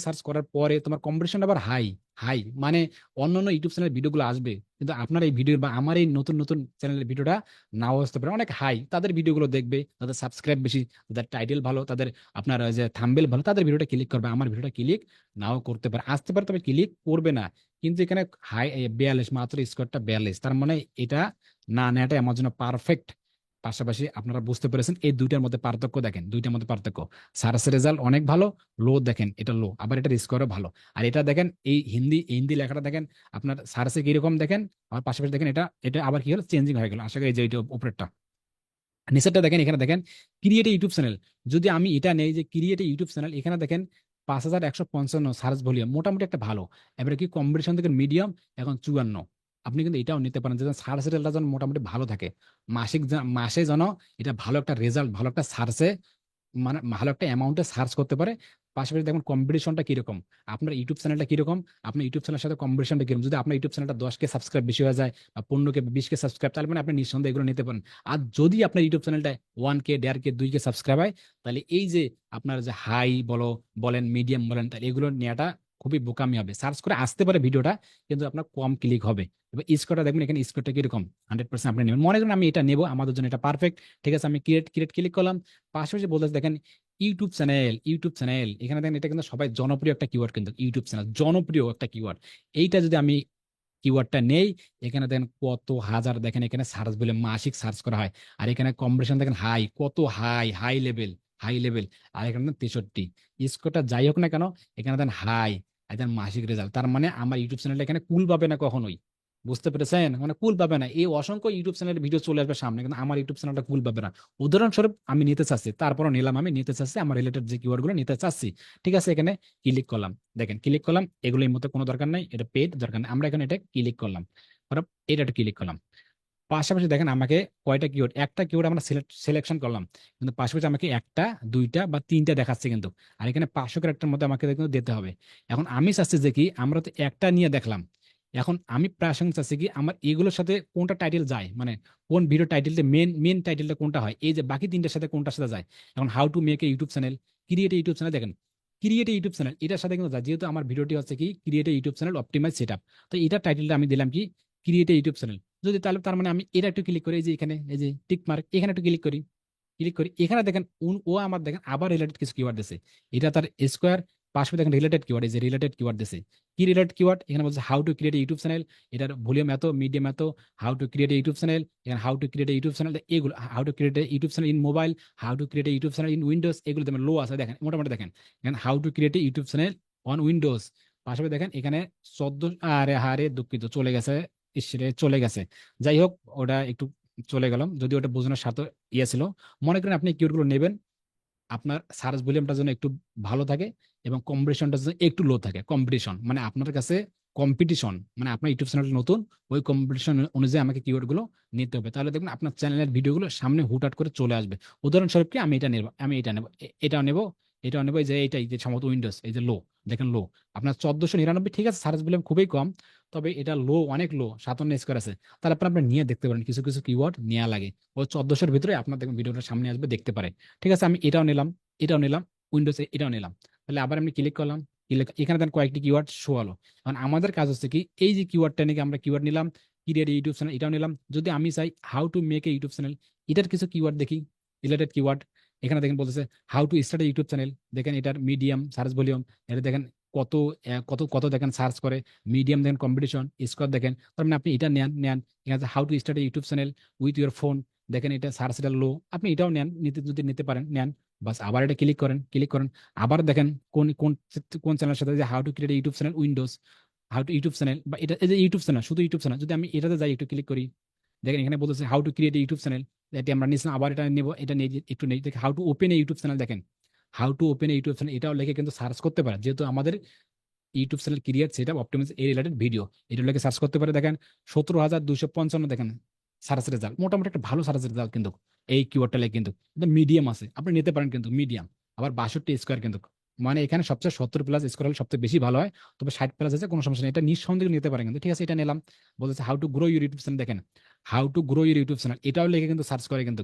সার্চ করার পরে তোমার কম্পিটিশন আবার হাই, হাই মানে অন্য অন্য ইউটিউব চ্যানেলের ভিডিওগুলো আসবে, কিন্তু আপনার এই ভিডিও বা আমার এই নতুন নতুন চ্যানেলের ভিডিওটা নাও আসতে পারে অনেক হাই, তাদের ভিডিওগুলো দেখবে, তাদের সাবস্ক্রাইব বেশি, তাদের টাইটেল ভালো, তাদের আপনার যে থাম্বনেল ভালো, তাদের ভিডিওটা ক্লিক করবে, আমার ভিডিওটা ক্লিক নাও করতে পারে, আসতে পারে, তবে ক্লিক করবে না। কিন্তু এখানে হাই 42, মাত্র স্কোরটা 42, তার মানে এটা না নেওয়াটা আমার জন্য পারফেক্ট। পাশাপাশি আপনারা বুঝতে পেরেছেন এই দুইটার মধ্যে পার্থক্য, দেখেন দুইটার মধ্যে পার্থক্য, সার্চের রেজাল্ট অনেক ভালো, লো দেখেন এটা লো, আবার এটার স্কোরও ভালো। আর এটা দেখেন এই হিন্দি হিন্দি লেখাটা দেখেন আপনার সার্চে কিরকম দেখেন, আর পাশাপাশি দেখেন এটা এটা আবার কি হলো, চেঞ্জিং হয়ে গেল। আশা করি এই যে এটা উপরেরটা, নিচেরটা দেখেন, এখানে দেখেন ক্রিয়েট ইউটিউব চ্যানেল, যদি আমি এটা নেই যে ক্রিয়েট ইউটিউব চ্যানেল, এখানে দেখেন 5155 সার্চ ভলিউম, মোটামুটি একটা ভালো। এবারে কি কম্পিটিশন থেকে মিডিয়াম, এখন 54। আপনি কিন্তু এটাও নিতে পারেন, যেন সার্চ রেজাল্টটা যেন মোটামুটি ভালো থাকে, মাসে যেন এটা ভালো একটা রেজাল্ট, ভালো একটা সার্চে মানে ভালো একটা অ্যামাউন্টে সার্চ করতে পারে। পাশাপাশি দেখুন কম্পিটিশনটা কিরকম, আপনার ইউটিউব চ্যানেলটা কিরকম, আপনার ইউটিউব চ্যানেলের সাথে কম্পিটিশনটা কিরকম। যদি আপনার ইউটিউব চ্যানেলটা 10K সাবস্ক্রাইব বেশি হয়ে যায় বা 15K 20K সাবস্ক্রাইব, তাহলে মানে আপনি নিঃসন্দেহে এগুলো নিতে পারেন। আর যদি আপনার ইউটিউব চ্যানেলটা 1K 1.5K 2K সাবস্ক্রাইব হয়, তাহলে এই যে আপনার যে হাই বলেন মিডিয়াম বলেন, তাহলে এগুলো নেওয়াটা খুবই বোকামি হবে। সার্চ করে আসতে পারে ভিডিওটা, কিন্তু আপনার কম ক্লিক হবে। এবার স্কোরটা দেখবেন, এখানে স্কোরটা কিরকম, 100% আপনি নেবেন, মনে করেন আমি এটা নেবো, আমাদের জন্য এটা পারফেক্ট। ঠিক আছে, আমি ক্রিয়েট ক্রিয়েট ক্লিক করলাম। পাশাপাশি বলতে দেখেন ইউটিউব চ্যানেল, এখানে দেখেন এটা কিন্তু সবাই জনপ্রিয় একটা কিওয়ার্ড, কিন্তু ইউটিউব চ্যানেল জনপ্রিয় একটা কিওয়ার্ড। এইটা যদি আমি কিওয়ার্ডটা নেই, এখানে দেখেন কত হাজার, দেখেন এখানে সার্চ বলে মাসিক সার্চ করা হয়। আর এখানে কম্পিটিশন দেখেন হাই, কত হাই, হাই লেভেল। আর এখানে দেন 63, স্কোরটা যাই হোক না কেন, এখানে দেন হাই, আর দেন মাসিক রেজাল্ট, তার মানে আমার ইউটিউব চ্যানেলটা এখানে কুল পাবে না কখনোই। বুঝতে পেরেছেন, মানে কুল পাবে না। এই অসংখ্য ইউটিউব চ্যানেলের ভিডিও চলে আসবে সামনে, কিন্তু আমার ইউটিউব চ্যানেলটা কুল পাবে না। উদাহরণস্বরূপ আমি নিতে চাচ্ছি, তারপরও নিলাম, আমি নিতে চাচ্ছি আমার রিলেটেড যে কিওয়ার্ড গুলো নিতে চাচ্ছি। ঠিক আছে, এখানে ক্লিক করলাম, দেখেন ক্লিক করলাম, এগুলো এই মধ্যে কোনো দরকার নাই, এটা পেড দরকার নেই, আমরা এখানে এটা ক্লিক করলাম, তারপর এটা ক্লিক করলাম। পাশাপাশি দেখেন আমাকে কয়টা কিওয়ার্ড, একটা কিওয়ার্ড আমরা সিলেকশন করলাম, কিন্তু পাশাপাশি আমাকে একটা, দুইটা বা তিনটা দেখাচ্ছে কিন্তু। আর এখানে 500 ক্যারেক্টার মধ্যে আমাকে কিন্তু দিতে হবে। এখন আমি চাচ্ছি যে কি, আমরা তো একটা নিয়ে দেখলাম, এখন আমি প্রাসঙ্গিক চাচ্ছি কি আমার এগুলোর সাথে কোনটা টাইটেল যায়, মানে কোন ভিডিও টাইটেলটা মেন মেন টাইটেলটা কোনটা হয়, এই যে বাকি তিনটার সাথে কোনটার সাথে যায়। এখন how to make a YouTube channel, create YouTube channel, দেখেন ক্রিয়েট ইউটিউব চ্যানেল এটার সাথে কিন্তু যায়, যেহেতু আমার ভিডিওটি হচ্ছে কি create YouTube channel optimize setup, তো এটার টাইটেলটা আমি দিলাম কি ক্রিয়েট ইউটিউব চ্যানেল। যদি তাহলে তার মানে আমি এটা একটু ক্লিক করি, এই যে এখানে এই যে টিক মার্ক, এখানে একটু ক্লিক করি, এখানে দেখেন ও আমার দেখেন আবার রিলেটেড কিছু কিওয়ার্ড দিছে, এটা তার স্কোয়ার। পাশে দেখেন রিলেটেড কিওয়ার্ড, এই যে রিলেটেড কিওয়ার্ড দিছে, কি রিলেটেড কিওয়ার্ড, এখানে বলছে how to create YouTube channel, এটার ভলিউম এত, মিডিয়াম এত, how to create YouTube channel, এখানে how to create YouTube channel, এগুলো how to create YouTube channel in mobile, how to create YouTube channel in Windows, এগুলো দেখেন low আছে, দেখেন মোটামুটি দেখেন এখানে how to create YouTube channel on Windows. পাশাপাশি দেখেন এখানে 14, আরে হারে দুঃখিত চলে গেছে, ইসরে চলে গেছে, যাই হোক ওটা একটু চলে গেলাম, যদি ওটা বোঝানোর সাথে ইয়ে ছিল। মনে করেন আপনি কিওয়ার্ড গুলো নেবেন, আপনার সার্চ ভলিউমটা যেন একটু ভালো থাকে এবং কম্পিটিশনটা যেন একটু লো থাকে। কম্পিটিশন মানে আপনার কাছে কম্পিটিশন, মানে আপনার ইউটিউব চ্যানেল নতুন, ওই কম্পিটিশন অনুযায়ী আমাকে কিওয়ার্ড গুলো নিতে হবে, তাহলে দেখবেন আপনার চ্যানেলের ভিডিওগুলো সামনে হুটহাট করে চলে আসবে। উদাহরণস্বরূপ কি আমি এটা নেব, আমি এটা নেব, এটাও নেব, এটাও নেব, এই যে এইটাই যে সম্ভবত উইন্ডোজ, এই যে লো, দেখেন লো, আপনার 1499, ঠিক আছে সার্চ ভলিউম খুবই কম, তবে এটা লো, অনেক লো, 57 স্কোয়ার আছে। তাহলে আপনি নিয়ে দেখতে পারেন, কিছু কিছু কিওয়ার্ড নেওয়া লাগে, ওই 1400-র ভিতরে আপনার দেখবেন ভিডিওটা সামনে আসবে, দেখতে পারে। ঠিক আছে, আমি এটাও নিলাম উইন্ডোজে, এটাও নিলাম। তাহলে আবার আমি ক্লিক করলাম, এখানে দেন কয়েকটি কিওয়ার্ড শো হলো। এখন আমাদের কাজ হচ্ছে কি এই যে কিওয়ার্ডটা নাকি আমরা কিওয়ার্ড নিলাম, ক্রিয়েট ইউটিউব চ্যানেল এটাও নিলাম, যদি আমি চাই how to make a YouTube channel, এটার কিছু কিওয়ার্ড দেখি, রিলেটেড কিওয়ার্ড, এখানে দেখেন বলতেছে how to start YouTube channel, দেখেন এটার মিডিয়াম সার্চ ভলিউম, এটা দেখেন কত কত কত দেখেন সার্চ করে, মিডিয়াম দেখেন কম্পিটিশন স্কোর দেখেন, তার মানে আপনি এটা নেন এখানে how to start YouTube channel with your phone, দেখেন এটা সার্চ এটা লো, আপনি এটাও নেন, যদি নিতে পারেন নেন। বাস আবার এটা ক্লিক করেন, আবার দেখেন কোন কোন কোন চ্যানেলের সাথে, যে how to create YouTube channel Windows, how to YouTube channel, বা এটা এই যে ইউটিউব চ্যানেল, শুধু ইউটিউব চ্যানেল, যদি আমি এটাতে যাই একটু ক্লিক করি, দেখেন এখানে বলতেছে how to create YouTube channel, এটি আমরা নিয়েছিলাম, আবার এটা নেব, এটা নিয়ে একটু নেই, দেখে how to open a YouTube channel, দেখেন how to open a YouTube channel, এটাও লিখে কিন্তু সার্চ করতে পারে, যেহেতু আমাদের ইউটিউব চ্যানেল ক্রিয়েট সেটা অপটিমাইজ এই রিলেটেড ভিডিও, এটা লিখে সার্চ করতে পারে। দেখেন 17,255 দেখেন সার্চ রেজাল্ট, মোটামুটি একটা ভালো সার্চ রেজাল্ট কিন্তু এই কিওয়ার্ডটা লেগে, কিন্তু মিডিয়াম আছে, আপনি নিতে পারেন কিন্তু মিডিয়াম। আবার 62 স্কোয়ার কিন্তু, মানে এখানে সবচেয়ে 70+ স্কোর হলে সবচেয়ে বেশি ভালো হয়, তবে 60+ আছে কোনো সমস্যা নেই, এটা নিঃসন্দেহে নিতে পারেন কিন্তু। ঠিক আছে, এটা নিলাম। বলতেছে how to grow your YouTube channel, দেখেন how to grow your YouTube channel, এটাও লেগে কিন্তু সার্চ করে কিন্তু,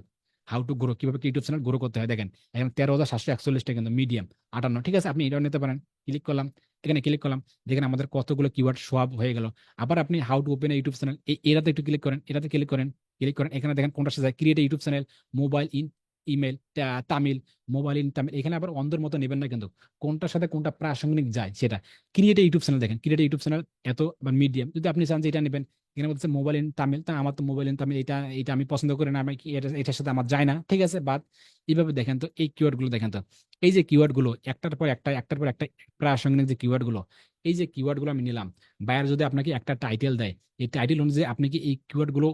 হাউ টু গ্রো, কিভাবে ইউটিউব চ্যানেল গ্রো করতে হয় দেখেন, এখন 13,741টা কিন্তু মিডিয়াম 58, ঠিক আছে, আপনি এটাও নিতে পারেন। ক্লিক করলাম, এখানে ক্লিক করলাম, দেখেন আমাদের কতগুলো কিওয়ার্ড শো আপ হয়ে গেল। আবার আপনি how to open YouTube channel, এটাতে একটু ক্লিক করেন, এটাতে ক্লিক করেন, ক্লিক করেন, এখানে দেখেন কোনটা সাথে create YouTube channel, mobile in email Tamil, mobile in Tamil, এখানে আবার অন্ধের মতো নেবেন না কিন্তু, কোনটার সাথে কোনটা প্রাসঙ্গিক যায় সেটা। ক্রিয়েট ইউটিউব চ্যানেল দেখেন, ক্রিয়েট ইউটিউব চ্যানেল এত মিডিয়াম, যদি আপনি চান যে এটা নেবেন, এখানে বলছে মোবাইল ইন তামিল, তা আমার তো মোবাইল ইন তামিল এটা এটা আমি পছন্দ করি না, আমি এটার সাথে আমার যায় না, ঠিক আছে, বাদ। এইভাবে দেখেন তো এই কিওয়ার্ড গুলো দেখেন তো, এই যে কিওয়ার্ড গুলো একটার পর একটা, একটার পর একটা প্রাসঙ্গিক যে কিওয়ার্ড গুলো, এই যে কিওয়ার্ড গুলো আমি নিলাম, বায়ার যদি আপনাকে একটা টাইটেল দেয়, এই টাইটেল অনুযায়ী আপনি কি এই কিওয়ার্ড গুলো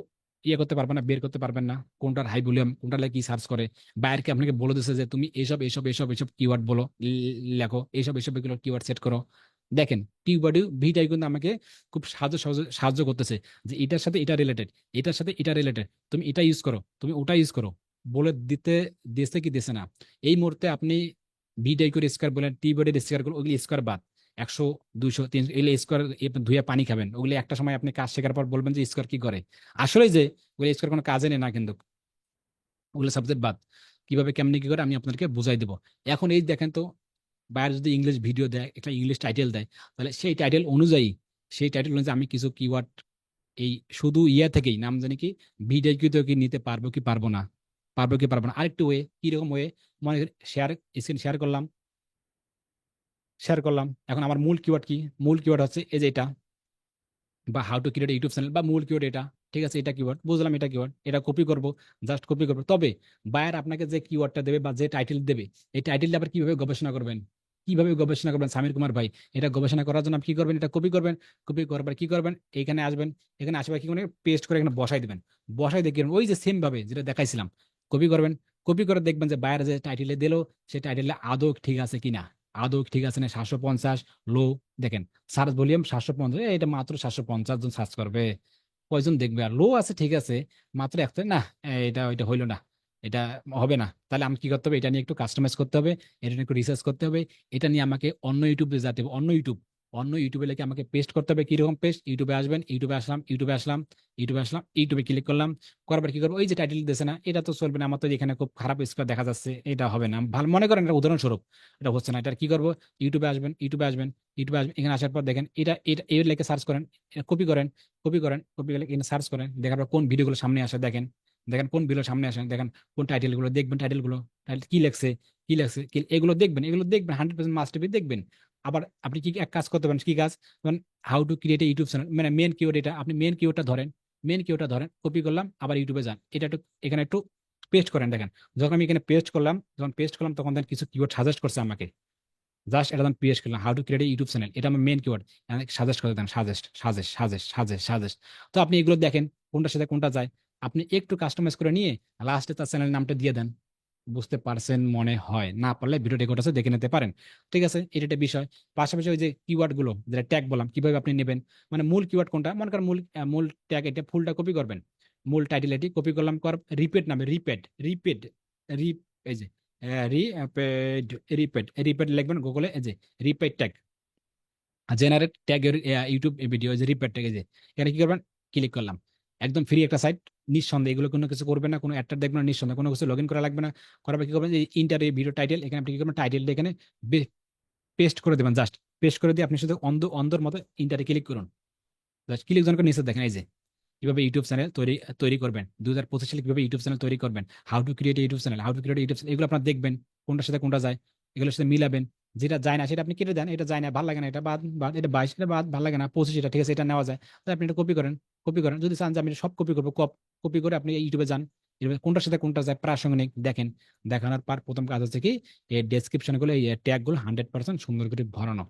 করতে পারবেন না, বের করতে পারবেন না, কোনটার হাই ভলিউম, কোনটা কি সার্চ করে। বায়ারকে আপনাকে বলে দিচ্ছে যে তুমি এইসব এইসব এইসব এইসব কিওয়ার্ড বলো, লেখো এইসব এইসব এগুলো কিওয়ার্ড সেট করো। দেখেন টিউবাডি ভিটাই কিন্তু আমাকে খুব সাহায্য সাহায্য সাহায্য করতেছে, যে এটার সাথে এটা রিলেটেড, এটার সাথে এটা রিলেটেড, তুমি এটা ইউজ করো, তুমি ওটা ইউজ করো, বলে দিতে দিছে কি দিছে না। এই মুহূর্তে আপনি ভিটাই করে স্কোয়ার বলেন, টিউবাডের স্কোয়ার গুলো, ওগুলি স্কোয়ার বাদ, 100, 200, 300 এগুলো স্কোয়ার ধুয়ে পানি খাবেন, ওগুলি একটা সময় আপনি কাজ শেখার পর বলবেন যে স্কোয়ার কি করে। আসলে যে ওগুলি স্কোয়ার কোনো কাজে নেই না কিন্তু, ওগুলো সাবজেক্ট বাদ। কিভাবে কেমনি কি করে আমি আপনাদেরকে বুঝাই দেবো। এখন এই দেখেন তো, বাইরে যদি ইংলিশ ভিডিও দেয়, একটা ইংলিশ টাইটেল দেয়, তাহলে সেই টাইটেল অনুযায়ী আমি কিছু কিওয়ার্ড এই শুধু থেকেই নাম জানি কি ভিডিও কি নিতে পারবো কি পারবো না, পারবো কি পারবো না। আরেকটু ওয়ে, কিরকম ওয়ে, মনে করি শেয়ার, স্ক্রিন শেয়ার করলাম, শেয়ার করলাম, এখন আমার মূল কিওয়ার্ড কি, মূল কিওয়ার্ড হচ্ছে এই যে এটা, বা how to create YouTube channel, বা মূল কিওয়ার্ড এটা, ঠিক আছে, এটা কিওয়ার্ড বুঝলাম, এটা কিওয়ার্ড, এটা কপি করব, জাস্ট কপি করবো। তবে বায়ার আপনাকে যে কিওয়ার্ডটা দেবে বা যে টাইটেল দেবে, এই টাইটেলটা আবার কিভাবে গবেষণা করবেন, কিভাবে গবেষণা করবেন সামির কুমার ভাই, এটা গবেষণা করার জন্য আপনি কি করবেন, এটা কপি করবেন, কপি করবার কি করবেন, এখানে আসবেন, এখানে আসবে কি করবেন, পেস্ট করে এখানে বসাই দিবেন, বসাই দিয়ে কি করবেন, ওই যে সেম ভাবে যেটা দেখাইছিলাম, কপি করবেন, কপি করে দেখবেন যে বায়ার যে টাইটেলে দিল, সেই টাইটেলে আদৌ ঠিক আছে কিনা, আদৌ ঠিক আছে না, 750 লো, দেখেন সার্চ ভলিউম 750, এটা মাত্র 750 জন সার্চ করবে, কয়জন দেখবে, আর লো আছে ঠিক আছে মাত্র একটা না, এটা ওইটা হইলো না, এটা হবে না, তাহলে আমি কি করতে হবে, এটা নিয়ে একটু কাস্টমাইজ করতে হবে, এটা নিয়ে একটু রিসার্চ করতে হবে, এটা নিয়ে আমাকে অন্য ইউটিউবে যেতে হবে, অন্য ইউটিউবে লিখে আমাকে পেস্ট করতে হবে। কিরকম পেস্ট, ইউটিউবে আসবেন, ইউটিউবে ক্লিক করলাম, করার কি করবো, ওই যে টাইটেল দিয়েছে না, এটা তো চলবে না, আমার তো এখানে খুব খারাপ স্কোর দেখা যাচ্ছে, এটা হবে না, ভালো মনে করেন এটা উদাহরণস্বরূপ, এটা হচ্ছে না, এটা কি করবো, ইউটিউবে আসবেন, এখানে আসার পর দেখেন এটা এটা এই লেখে সার্চ করেন, কপি করেন, কপি করে এখানে সার্চ করেন, দেখার পর কোন ভিডিওগুলো সামনে আসে দেখেন, দেখেন কোন ভিডিও সামনে আসেন, দেখেন কোন টাইটেল গুলো দেখবেন, টাইটেল কি লেখছে, এগুলো দেখবেন 100% মাস্ট বি দেখবেন। আবার আপনি কি এক কাজ করতে পারেন, কি কাজ, how to create YouTube channel, মানে মেন কিওয়ার্ড এটা, আপনি মেন কিওয়ার্ডটা ধরেন, কপি করলাম, আবার ইউটিউবে যান, এটা একটু এখানে একটু পেস্ট করেন, দেখেন যখন আমি এখানে পেস্ট করলাম তখন দেখেন কিছু কিওয়ার্ড সাজেস্ট করছে আমাকে, জাস্ট এটা পেশ করলাম, how to create YouTube channel, এটা আমার মেন কিওয়ার্ড, সাজেস্ট করে দেন, সাজেস্ট। তো আপনি এগুলো দেখেন কোনটার সাথে কোনটা যায়, আপনি একটু কাস্টমাইজ করে নিয়ে লাস্টে তার চ্যানেল নামটা দিয়ে দেন। বুঝতে পারছেন মনে হয়, না পারলে ভিডিও রেকর্ড আছে দেখে নিতে পারেন, ঠিক আছে, এটা একটা বিষয়। পাশাপাশি ওই যে কিওয়ার্ড গুলো যেটা ট্যাগ বললাম, কিভাবে আপনি নেবেন, মানে মূল কিওয়ার্ড কোনটা, মনে করেন মূল ট্যাগ এটা, ফুলটা কপি করবেন, মূল টাইটেল এটি কপি করলাম, রিপিট নামে, রিপিট রিপ এই যে রিপেড রিপেড লিখবেন গুগলে, এই যে রিপেড tag, generate tag YouTube video, যে রিপেড ট্যাগ, এই যে এখানে কি করবেন, ক্লিক করলাম, একদম ফ্রি একটা সাইট, নিঃসন্দেহে এগুলো কোনো কিছু করবেন না, কোনো অ্যাড দেখবেন না, নিঃসন্দেহে কোনো কিছু লগ ইন করা লাগবে না। করার পর কি করবেন, যে ইন্টার এই ভিডিও টাইটেল, এখানে আপনি কি করবেন, টাইটেলটা এখানে পেস্ট করে দেবেন, জাস্ট পেস্ট করে দিয়ে আপনি শুধু অন্ধর মতো ইন্টারে ক্লিক করুন, জাস্ট ক্লিক যখন করে নিচে দেখেন এই যে কিভাবে ইউটিউব চ্যানেল তৈরি তৈরি করবেন, 2025 সালে কিভাবে ইউটিউব চ্যানেল তৈরি করবেন, how to create YouTube channel, এগুলো আপনার দেখবেন কোনটার সাথে কোনটা যায়, এগুলোর সাথে মিলাবেন, যেটা যায় না সেটা আপনি কেটে দেন, এটা যায় না ভালো লাগে না, এটা বাদ বাদ, এটা 22, এটা বাদ ভালো লাগে না, 25 এটা ঠিক আছে, এটা নেওয়া যায়, তাই আপনি এটা কপি করেন, যদি চান যে আমি সব কপি করবো, কপি করে আপনি ইউটিউবে যান, ইউটিউবে কোনটার সাথে কোনটা যায় প্রাসঙ্গিক দেখেন, দেখানোর পর প্রথম কাজ হচ্ছে কি, এই ডেসক্রিপশন গুলো, এই ট্যাগ গুলো 100% সুন্দর করে ভরানো।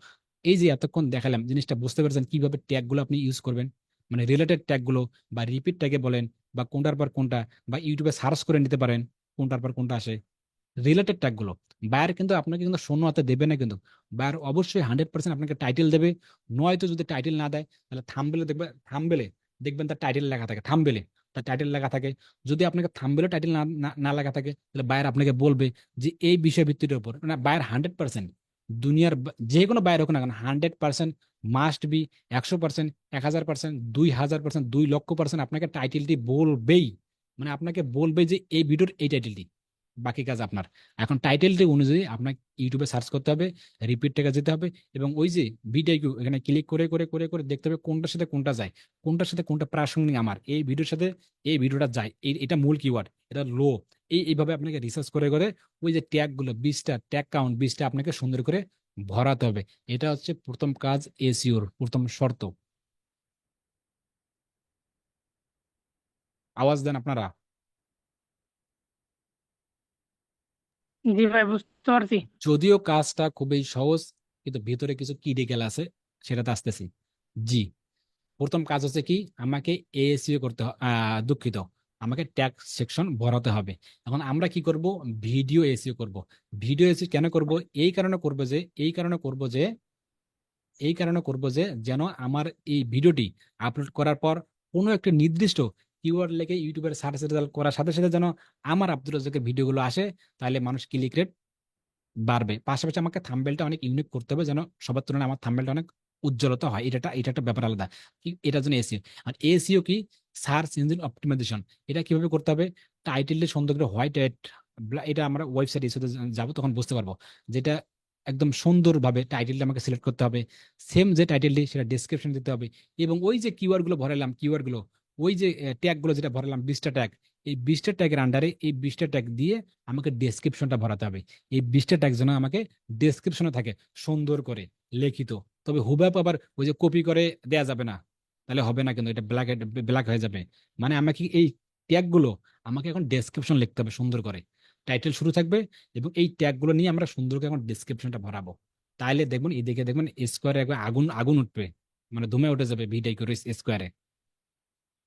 এই যে এতক্ষণ দেখালাম জিনিসটা বুঝতে পেরেছেন কিভাবে ট্যাগ গুলো আপনি ইউজ করবেন, মানে রিলেটেড ট্যাগ গুলো বা রিপিট ট্যাগে বলেন, বা কোনটার পর কোনটা, বা ইউটিউবে সার্চ করে নিতে পারেন কোনটার পর কোনটা আসে, রিলেটেড ট্যাগ গুলো। বায়ার কিন্তু আপনাকে কিন্তু শূন্য হাতে দেবে না কিন্তু, বায়ার অবশ্যই 100% আপনাকে টাইটেল দেবে, নয়তো যদি টাইটেল না দেয় তাহলে দেখবেন তার টাইটেল লেখা থাকে, তার টাইটেল লেখা থাকে, যদি আপনাকে থাম্বনেলে টাইটেল না না না লেখা থাকে, তাহলে বায়ার আপনাকে বলবে যে এই বিষয় ভিত্তির উপর, মানে বায়ার 100%, দুনিয়ার যে কোনো বায়ার হোক না কেন 100% মাস্ট বি, 100%, 1000%, 2000%, 2,00,000% আপনাকে টাইটেলটি বলবেই, মানে আপনাকে বলবে যে এই ভিডিওর এই টাইটেলটি, বাকি কাজ আপনার। এখন টাইটেলটি অনুযায়ী আপনাকে ইউটিউবে সার্চ করতে হবে, রিপিট টেকে যেতে হবে, এবং ওই যে ভিডিও এখানে ক্লিক করে করে করে করে দেখতে হবে কোনটার সাথে কোনটা যায়, কোনটার সাথে কোনটা প্রাসঙ্গিক আমার এই ভিডিওর সাথে এই ভিডিওটা যায়, এটা মূল কিওয়ার্ড, এটা লো। এইভাবে আপনাকে রিসার্চ করে করে ওই যে ট্যাগ গুলো 20টা ট্যাগ কাউন্ট 20টা আপনাকে সুন্দর করে ভরাতে হবে। এটা হচ্ছে প্রথম কাজ, এসইওর প্রথম শর্ত। আওয়াজ দেন আপনারা। জি ভাই, বুঝতে পারছি। যদিও কাজটা খুবই সহজ, কিন্তু ভিতরে কিছু ক্রিটিক্যাল আছে, সেটাতে আসতেছি। জি, প্রথম কাজ হচ্ছে কি, আমাকে এএসইও করতে দুঃখিত, আমাকে ট্যাগ সেকশন ভরাতে হবে। এখন আমরা কি করব, ভিডিও এসইও করব। ভিডিও এসইও কেন করব, এই কারণে করব যে এই কারণে করব যে এই কারণে করব যে যেন আমার এই ভিডিওটি আপলোড করার পর কোনো একটা নির্দিষ্ট কিওয়ার্ড লেগে ইউটিউবের সার্চ রেজাল্ট করার সাথে সাথে যেন আমার আব্দুর রাজ্জাকের ভিডিওগুলো আসে, তাহলে মানুষ ক্লিক রেট বাড়বে। পাশাপাশি আমাকে থাম্বনেলটা অনেক ইউনিক করতে হবে, যেন সবার তুলনায় আমার থাম্বনেলটা অনেক উজ্জ্বলতা হয়। এটা একটা ব্যাপার আলাদা। এটার জন্য এসিও। আর এসিও কি, সার্চ ইঞ্জিন অপটিমাইজেশন। এটা কিভাবে করতে হবে, টাইটেলটা সুন্দর করে হোয়াইট, এটা আমরা ওয়েবসাইট এসিওতে যাবো তখন বুঝতে পারবো। যেটা একদম সুন্দরভাবে টাইটেলটা আমাকে সিলেক্ট করতে হবে, সেম যে টাইটেলটি সেটা ডেসক্রিপশন দিতে হবে, এবং ওই যে কিওয়ার্ড গুলো ভরালাম, কিওয়ার্ড গুলো ওই যে ট্যাগ গুলো যেটা ভরালাম 20টা ট্যাগ, এই 20টা ট্যাগের আন্ডারে এই 20টা ট্যাগ দিয়ে আমাকে ডেসক্রিপশনটা ভরাতে হবে। এই 20টা ট্যাগ যেন আমাকে ডেসক্রিপশনে থাকে সুন্দর করে লিখিত। তবে হুবহু আবার ওই যে কপি করে দেয়া যাবে না, তাহলে হবে না, কিন্তু এটা ব্ল্যাক ব্ল্যাক হয়ে যাবে। মানে আমাকে এই ট্যাগ গুলো আমাকে এখন ডেসক্রিপশন লিখতে হবে সুন্দর করে। টাইটেল শুরু থাকবে, এবং এই ট্যাগ গুলো নিয়ে আমরা সুন্দর করে এখন ডেসক্রিপশনটা ভরাবো। তাইলে দেখবেন এদিকে দেখবেন স্কোয়ারে একবার আগুন আগুন উঠবে, মানে ধুমে উঠে যাবে ভিডিও করে স্কোয়ারে।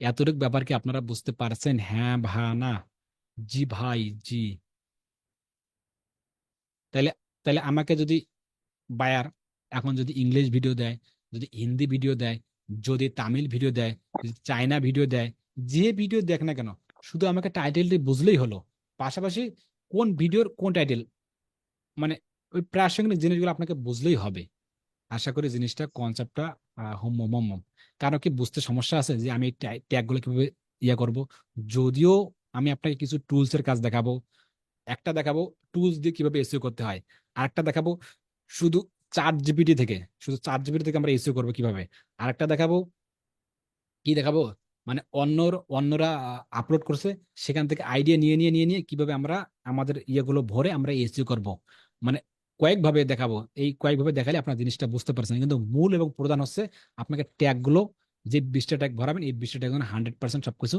এতটুকু ব্যাপার কি আপনারা বুঝতে পারছেন? হ্যাঁ ভা না? জি ভাই, জি। তাইলে তাইলে আমাকে যদি বায়ার এখন যদি ইংলিশ ভিডিও দেয়, যদি হিন্দি ভিডিও দেয়, যদি তামিল ভিডিও দেয়, যদি চায়না ভিডিও দেয়, যে ভিডিও দেখ না কেন, শুধু আমাকে টাইটেলটি বুঝলেই হলো। পাশাপাশি কোন ভিডিওর কোন টাইটেল, মানে ওই প্রাসঙ্গিক জিনিসগুলো আপনাকে বুঝলেই হবে। আশা করি জিনিসটা কনসেপ্টটা হোম মোম মোম। কারণ কি বুঝতে সমস্যা আছে যে আমি ট্যাগ গুলো কিভাবে ইয়ে করব। যদিও আমি আপনাকে কিছু টুলস এর কাজ দেখাবো, একটা দেখাবো টুলস দিয়ে কিভাবে এসইও করতে হয়, আরেকটা দেখাবো শুধু শুধু চার জিবিটি থেকে আমরা এসইও করবো কিভাবে, আরেকটা দেখাবো কি দেখাবো, মানে অন্যরা আপলোড করছে, সেখান থেকে আইডিয়া নিয়ে নিয়ে কিভাবে আমরা আমাদের ইয়েগুলো ভরে আমরা এসইও করব। মানে কয়েকভাবে দেখাবো, এই কয়েকভাবে দেখালে আপনার জিনিসটা বুঝতে পারছেন, কিন্তু মূল এবং প্রধান হচ্ছে আপনাকে ট্যাগ গুলো, যে 20টা ট্যাগ ভরাবেন এই 20টা ট্যাগ 100% সবকিছু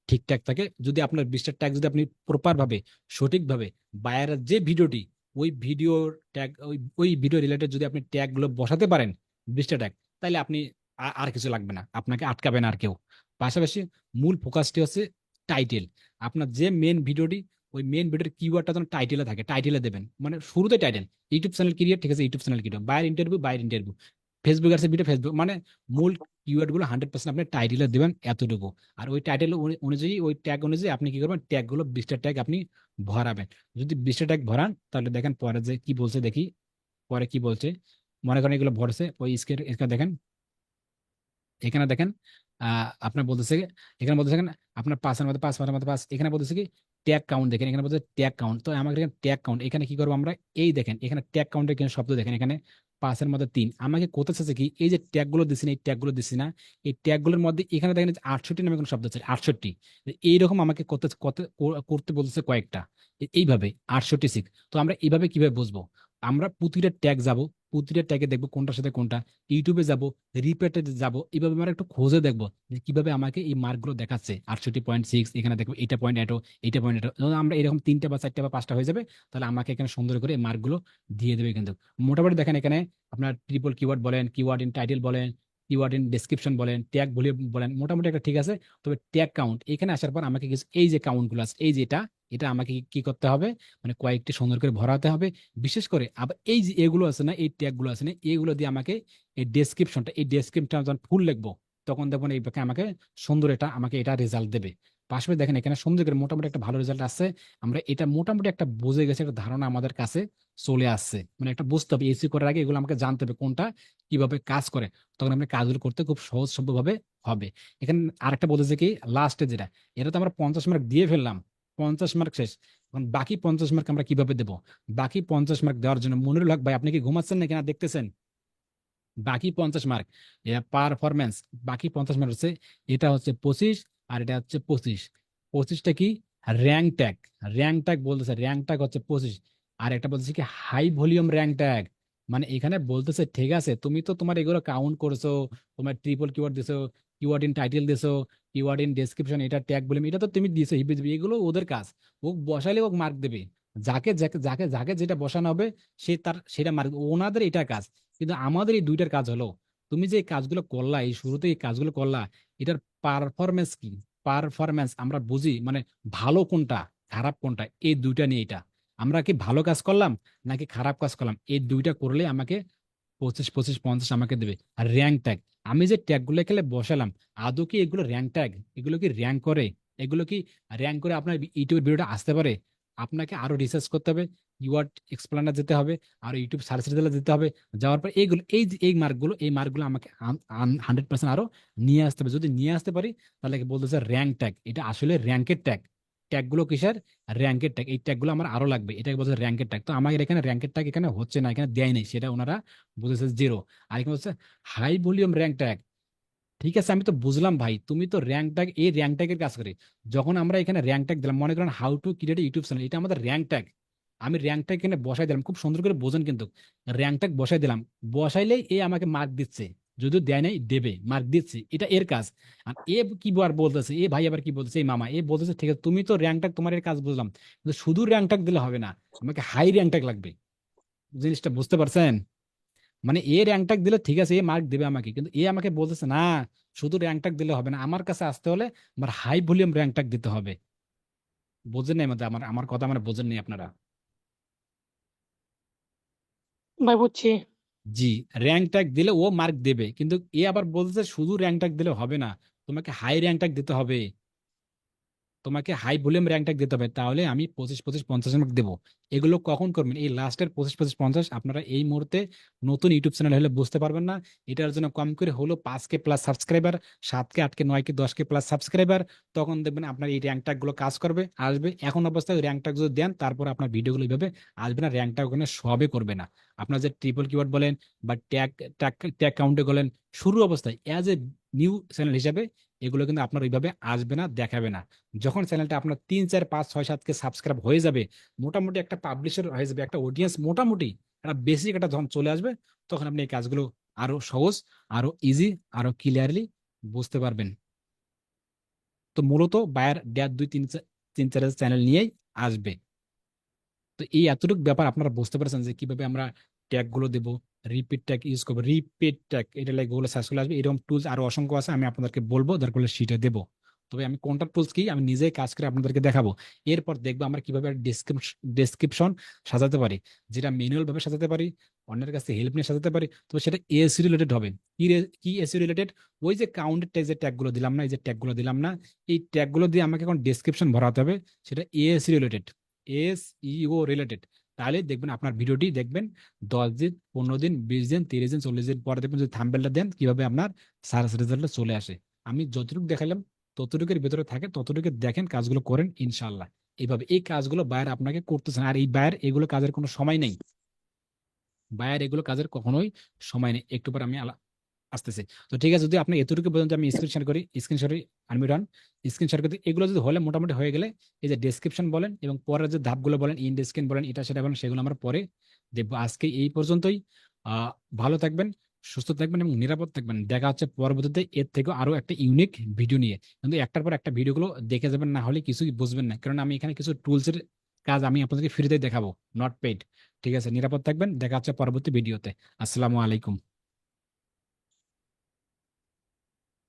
ঠিকঠাক থাকে। যদি আপনার 20টা ট্যাগ যদি আপনি প্রপার ভাবে সঠিকভাবে বায়ারের যে ভিডিওটি, ওই ভিডিও ট্যাগ ওই ভিডিও রিলেটেড যদি আপনি ট্যাগ গুলো বসাতে পারেন 20টা ট্যাগ, তাহলে আপনি আর কিছু লাগবে না, আপনাকে আটকাবে না আর কেউ। পাশাপাশি মূল ফোকাসটি হচ্ছে টাইটেল। আপনার যে মেন ভিডিওটি, ওই মেন ভিডিওর কিওয়ার্ডটা যেন টাইটেলে থাকে, টাইটেলে দেবেন, মানে শুরুতে টাইটেল। ইউটিউব চ্যানেল ক্রিয়েট, ঠিক আছে, ইউটিউব চ্যানেল ক্রিয়েট, বাইরের ইন্টারভিউ, ফেসবুক আছে ভিডিও, ফেসবুক, মানে মূল কিওয়ার্ড গুলো 100% আপনি টাইটেলে দেবেন, এতটুকু। আর ওই টাইটেল অনুযায়ী, ওই ট্যাগ অনুযায়ী আপনি কি করবেন, ট্যাগ গুলো 20টা ট্যাগ আপনি ভরাবেন। যদি 20টা ট্যাগ ভরান, তাহলে দেখেন পরে যে কি বলছে দেখি, পরে কি বলছে। মনে করেন এগুলো ভরছে, ওই স্কের দেখেন, এখানে দেখেন আপনার বলতেছে, এখানে বলতেছে আপনার পাঁচের মধ্যে পাঁচ, পাঁচের মধ্যে পাঁচ, এখানে বলতেছে কি ট্যাগ কাউন্ট দেখেন, এখানে বলতেছে ট্যাগ কাউন্ট। তো আমাকে এখানে ট্যাগ কাউন্ট, এখানে কি করবো আমরা, এই দেখেন এখানে ট্যাগ কাউন্টের কিন্তু শব্দ দেখেন, এখানে পাঁচের মধ্যে তিন। আমাকে কোথায় চাচ্ছে কি, এই যে ট্যাগ গুলো দিচ্ছি না, এই ট্যাগ গুলো দিচ্ছি না, এই ট্যাগ গুলোর মধ্যে এখানে দেখেন 68 নামে কোনো শব্দ আছে, 68। এইরকম আমাকে করতে করতে বলতেছে কয়েকটা, এইভাবে 68। তো আমরা এইভাবে কিভাবে বুঝবো, আমরা প্রতিটা ট্যাগ যাব, প্রতিটা ট্যাগে দেখবো কোনটার সাথে কোনটা, ইউটিউবে যাব, রিপেটে যাব, এইভাবে আমরা একটু খোঁজে দেখবো যে কিভাবে আমাকে এই মার্কগুলো দেখাচ্ছে। 68.6, এখানে দেখবো এইটা পয়েন্ট এটো, এইটা পয়েন্ট এটো। যখন আমরা এরকম 3টা বা 4টা বা 5টা হয়ে যাবে, তাহলে আমাকে এখানে সুন্দর করে এই মার্কগুলো দিয়ে দেবে। কিন্তু মোটামুটি দেখেন এখানে আপনার ট্রিপল কিওয়ার্ড বলেন, কিওয়ার্ড ইন টাইটেল বলেন, কিওয়ার্ড ইন ডেসক্রিপশন বলেন, ট্যাগ ভলিউম বলেন, মোটামুটি একটা ঠিক আছে। তবে ট্যাগ কাউন্ট এখানে আসার পর আমাকে কিছু এই যে কাউন্ট গুলো আছে, এই যেটা, এটা আমাকে কি করতে হবে, মানে কয়েকটি সুন্দর করে ভরাতে হবে। বিশেষ করে আবার এই যে এগুলো আছে না, এই ট্যাগ গুলো আছে না, এগুলো দিয়ে আমাকে এই ডেসক্রিপশনটা যখন ফুল লিখবো, তখন দেখবেন এই আমাকে সুন্দর এটা আমাকে এটা রেজাল্ট দেবে। পাশাপাশি দেখেন এখানে সুন্দর করে মোটামুটি একটা ভালো রেজাল্ট আসছে। আমরা এটা মোটামুটি একটা বুঝে গেছে, একটা ধারণা আমাদের কাছে চলে আসছে। মানে একটা বুঝতে হবে এসি করার আগে এগুলো আমাকে জানতে হবে কোনটা কিভাবে কাজ করে, তখন আপনি কাজগুলো করতে খুব সহজ সভ্যভাবে হবে। এখানে আরেকটা বলতেছে কি, লাস্টে যেটা, এটা তো আমরা 50 মার্ক দিয়ে ফেললাম, 50 মার্ক শেষ। এখন বাকি 50 মার্ক আমরা কিভাবে দেবো? বাকি 50 মার্ক দেওয়ার জন্য মনিরুল হক ভাই, আপনি কি ঘুমাচ্ছেন নাকি না দেখতেছেন? বাকি 50 মার্ক পারফরমেন্স, বাকি 50 মার্ক হচ্ছে, এটা হচ্ছে 25, আর এটা হচ্ছে 25। 25টা কি? Rank tag. র্যাঙ্ক ট্যাগ বলতেছে, র্যাঙ্ক ট্যাগ হচ্ছে 25। আর একটা বলতেছে কি, হাই ভলিউম র্যাঙ্ক ট্যাগ। মানে এখানে বলতেছে ঠিক আছে, তুমি তো তোমার এগুলো কাউন্ট করছো, তোমার ট্রিপল কিওয়ার্ড দিছো, কিওয়ার্ড ইন টাইটেল দিছো, কিওয়ার্ড ইন ডেসক্রিপশন, এটা ট্যাগ ভলিউম, এটা তো তুমি দিছো হিবি জিবি, এগুলো ওদের কাজ। ও বসাইলে ও মার্ক দেবে। যাকে যাকে যাকে যাকে যেটা বসানো হবে, সে তার সেটা মার্ক, ওনাদের এটা কাজ। কিন্তু আমাদের এই দুইটার কাজ হলো, তুমি যে এই কাজগুলো করলা, এই শুরুতে এই কাজগুলো করলা, এটার পারফরমেন্স কি? পারফরমেন্স আমরা বুঝি মানে ভালো কোনটা, খারাপ কোনটা, এই দুইটা নিয়ে এটা। আমরা কি ভালো কাজ করলাম নাকি খারাপ কাজ করলাম, এই দুইটা করলে আমাকে 25, 25, 50 আমাকে দেবে। আর র্যাঙ্ক ট্যাগ, আমি যে ট্যাগ গুলো এখানে বসালাম, আদৌ কি এগুলো র্যাঙ্ক ট্যাগ? এগুলো কি র্যাঙ্ক করে? এগুলো কি র্যাঙ্ক করে আপনার ইউটিউবের ভিডিওটা আসতে পারে? আপনাকে আরো রিসার্চ করতে হবে, কিওয়ার্ড এক্সপ্লেনার যেতে হবে, আর ইউটিউব সার্চ রেজাল্ট যেতে হবে। যাওয়ার পর এইগুলো, এই মার্কগুলো আমাকে 100% আরো নিয়ে আসতে হবে। যদি নিয়ে আসতে পারি, তাহলে কি বলতেছে র্যাঙ্ক ট্যাগ। এটা আসলে র্যাঙ্কের ট্যাগ। ট্যাগগুলো কিসের? র্যাঙ্কের ট্যাগ। এই ট্যাগগুলো আমার আরো লাগবে, এটাকে বলছে র্যাঙ্কের ট্যাগ। তো আমাদের এখানে র্যাঙ্কের ট্যাগ এখানে হচ্ছে না, এখানে দেয় নেই, সেটা ওনারা বুঝেছে 0। আর এখানে হচ্ছে হাই ভলিউম র্যাঙ্ক ট্যাগ। ঠিক আছে, আমি তো বুঝলাম ভাই, তুমি তো র্যাঙ্ক ট্যাগ, এই র্যাঙ্ক ট্যাগের কাজ করে। যখন আমরা এখানে র্যাঙ্ক ট্যাগ দিলাম, মনে করেন how to create YouTube channel, এটা আমাদের র্যাঙ্ক ট্যাগ। আমি র্যাঙ্ক ট্যাগ এখানে বসাই দিলাম, খুব সুন্দর করে বোঝেন কিন্তু। র্যাঙ্ক ট্যাগ বসাই দিলাম, বসাইলেই এ আমাকে মার্ক দিচ্ছে, যদিও দেয় নাই, দেবে, মার্ক দিচ্ছে, এটা এর কাজ। আর এ কি বার বলতেছে, এ ভাই আবার কি বলতেছে, এই মামা এ বলতেছে ঠিক আছে, তুমি তো র্যাঙ্ক ট্যাগ, তোমার এর কাজ বুঝলাম, কিন্তু শুধু র্যাঙ্ক ট্যাগ দিলে হবে না, আমাকে হাই র্যাঙ্ক ট্যাগ লাগবে। জিনিসটা বুঝতে পারছেন? মানে এ র্যাঙ্ক ট্যাগ দিলে ঠিক আছে, এ মার্ক দেবে আমাকে, কিন্তু এ আমাকে বলতেছে না, শুধু র্যাঙ্ক ট্যাগ দিলে হবে না, আমার কাছে আসতে হলে আমার হাই ভলিউম র্যাঙ্ক ট্যাগ দিতে হবে। বোঝেন নাই মধ্যে আমার আমার কথা মানে বোঝেন নাই আপনারা? ভাই বুঝছি। জি। র্যাঙ্ক ট্যাগ দিলে ও মার্ক দেবে, কিন্তু এ আবার বলতেছে শুধু র্যাঙ্ক ট্যাগ দিলে হবে না, তোমাকে হাই র্যাঙ্ক ট্যাগ দিতে হবে, তোমাকে হাই ভলিউম র্যাঙ্ক ট্যাগ দিতে হবে, তাহলে আমি 25, 25, 50 মার্ক দেবো। এগুলো কখন করবেন? এই লাস্টের 25, 25, 50 আপনারা এই মুহূর্তে নতুন ইউটিউব চ্যানেল হলে বুঝতে পারবেন না। এটার জন্য কম করে হলো 5K plus subscriber, 7K, 8K, 9K, 10K plus subscriber. তখন দেখবেন আপনার এই র্যাঙ্ক ট্যাগ গুলো কাজ করবে, আসবে। এখন অবস্থায় র্যাঙ্ক ট্যাগ যদি দেন, তারপর আপনার ভিডিওগুলো এইভাবে আসবে না, র্যাঙ্ক ট্যাগ ওখানে সবে করবে না। আপনার যে ট্রিপল কিওয়ার্ড বলেন বা ট্যাগ ট্যাগ ট্যাগ কাউন্টে বলেন, শুরু অবস্থায় অ্যাজ এ নিউ চ্যানেল হিসাবে এগুলো কিন্তু আপনার ওইভাবে আসবে না, দেখাবে না। যখন চ্যানেলটা আপনার 3, 4, 5, 6, 7K সাবস্ক্রাইব হয়ে যাবে, মোটামুটি একটা পাবলিশার হয়ে যাবে, একটা অডিয়েন্স মোটামুটি একটা বেসিক একটা যখন চলে আসবে, তখন আপনি এই কাজগুলো আরো সহজ, আরো ইজি, আরো ক্লিয়ারলি বুঝতে পারবেন। তো মূলত বায়ার 1.5, 2, 3, 4 চ্যানেল নিয়েই আসবে। তো এই এতটুকু ব্যাপার আপনারা বুঝতে পারছেন যে কিভাবে আমরা ট্যাগ গুলো দেবো, রিপিট ট্যাগ ইউজ করবো, রিপিট ট্যাগ, এটা লাইক গুগলে সার্চ করলে আসবে। এরকম টুলস আরো অসংখ্য আছে, আমি আপনাদেরকে বলবো, দরকার হলে শিটে দেবো। তবে আমি কোনটা টুলস কি আমি নিজেই কাজ করে আপনাদেরকে দেখাবো। এরপর দেখবো আমরা কিভাবে ডেসক্রিপশন সাজাতে পারি, যেটা ম্যানুয়াল ভাবে সাজাতে পারি, অন্যের কাছে হেল্প নিয়ে সাজাতে পারি। তবে সেটা এসি রিলেটেড হবে। কি এসি রিলেটেড? ওই যে কাউন্টের ট্যাগ, যে ট্যাগ গুলো দিলাম না, এই যে ট্যাগ গুলো দিলাম না, এই ট্যাগ গুলো দিয়ে আমাকে এখন ডেসক্রিপশন ভরাতে হবে, সেটা এসি রিলেটেড, SEO রিলেটেড। তাহলে দেখবেন আপনার ভিডিওটি দেখবেন 10 দিন, 15 দিন, 20 দিন, 30 দিন, 40 দিন পরে দেখবেন যদি থাম্বনেলটা দেন, কিভাবে আপনার সার্চ রেজাল্টে চলে আসে। আমি যতটুকু দেখালাম ততটুকুর ভিতরে থাকে, ততটুকু দেখেন, কাজগুলো করেন ইনশাল্লাহ। এইভাবে এই কাজগুলো বায়ার আপনাকে করতেছেন, আর এই বায়ার এগুলো কাজের কোনো সময় নেই। বায়ার এগুলো কাজের কখনোই সময় নেই। একটু পর আমি আসতেছে। তো ঠিক আছে, যদি আপনি এতটুকু পর্যন্ত আমি স্ক্রিন শেয়ার করি, স্ক্রিন শেয়ার আমি রান, স্ক্রিন শেয়ার করতে এগুলো যদি হলে মোটামুটি হয়ে গেলে, এই যে ডেসক্রিপশন বলেন এবং পরের যে ধাপগুলো বলেন, ইন ডেসক্রিন বলেন, এটা সেটা বলেন, সেগুলো আমরা পরে দেখবো। আজকে এই পর্যন্তই। ভালো থাকবেন, সুস্থ থাকবেন এবং নিরাপদ থাকবেন। দেখা হচ্ছে পরবর্তীতে এর থেকে আরো একটা ইউনিক ভিডিও নিয়ে। কিন্তু একটার পর একটা ভিডিওগুলো দেখে যাবেন, না হলে কিছুই বুঝবেন না, কারণ আমি এখানে কিছু টুলসের কাজ আমি আপনাদেরকে ফ্রিতে দেখাবো, নট পেইড। ঠিক আছে, নিরাপদ থাকবেন, দেখা হচ্ছে পরবর্তী ভিডিওতে। আসসালামু আলাইকুম।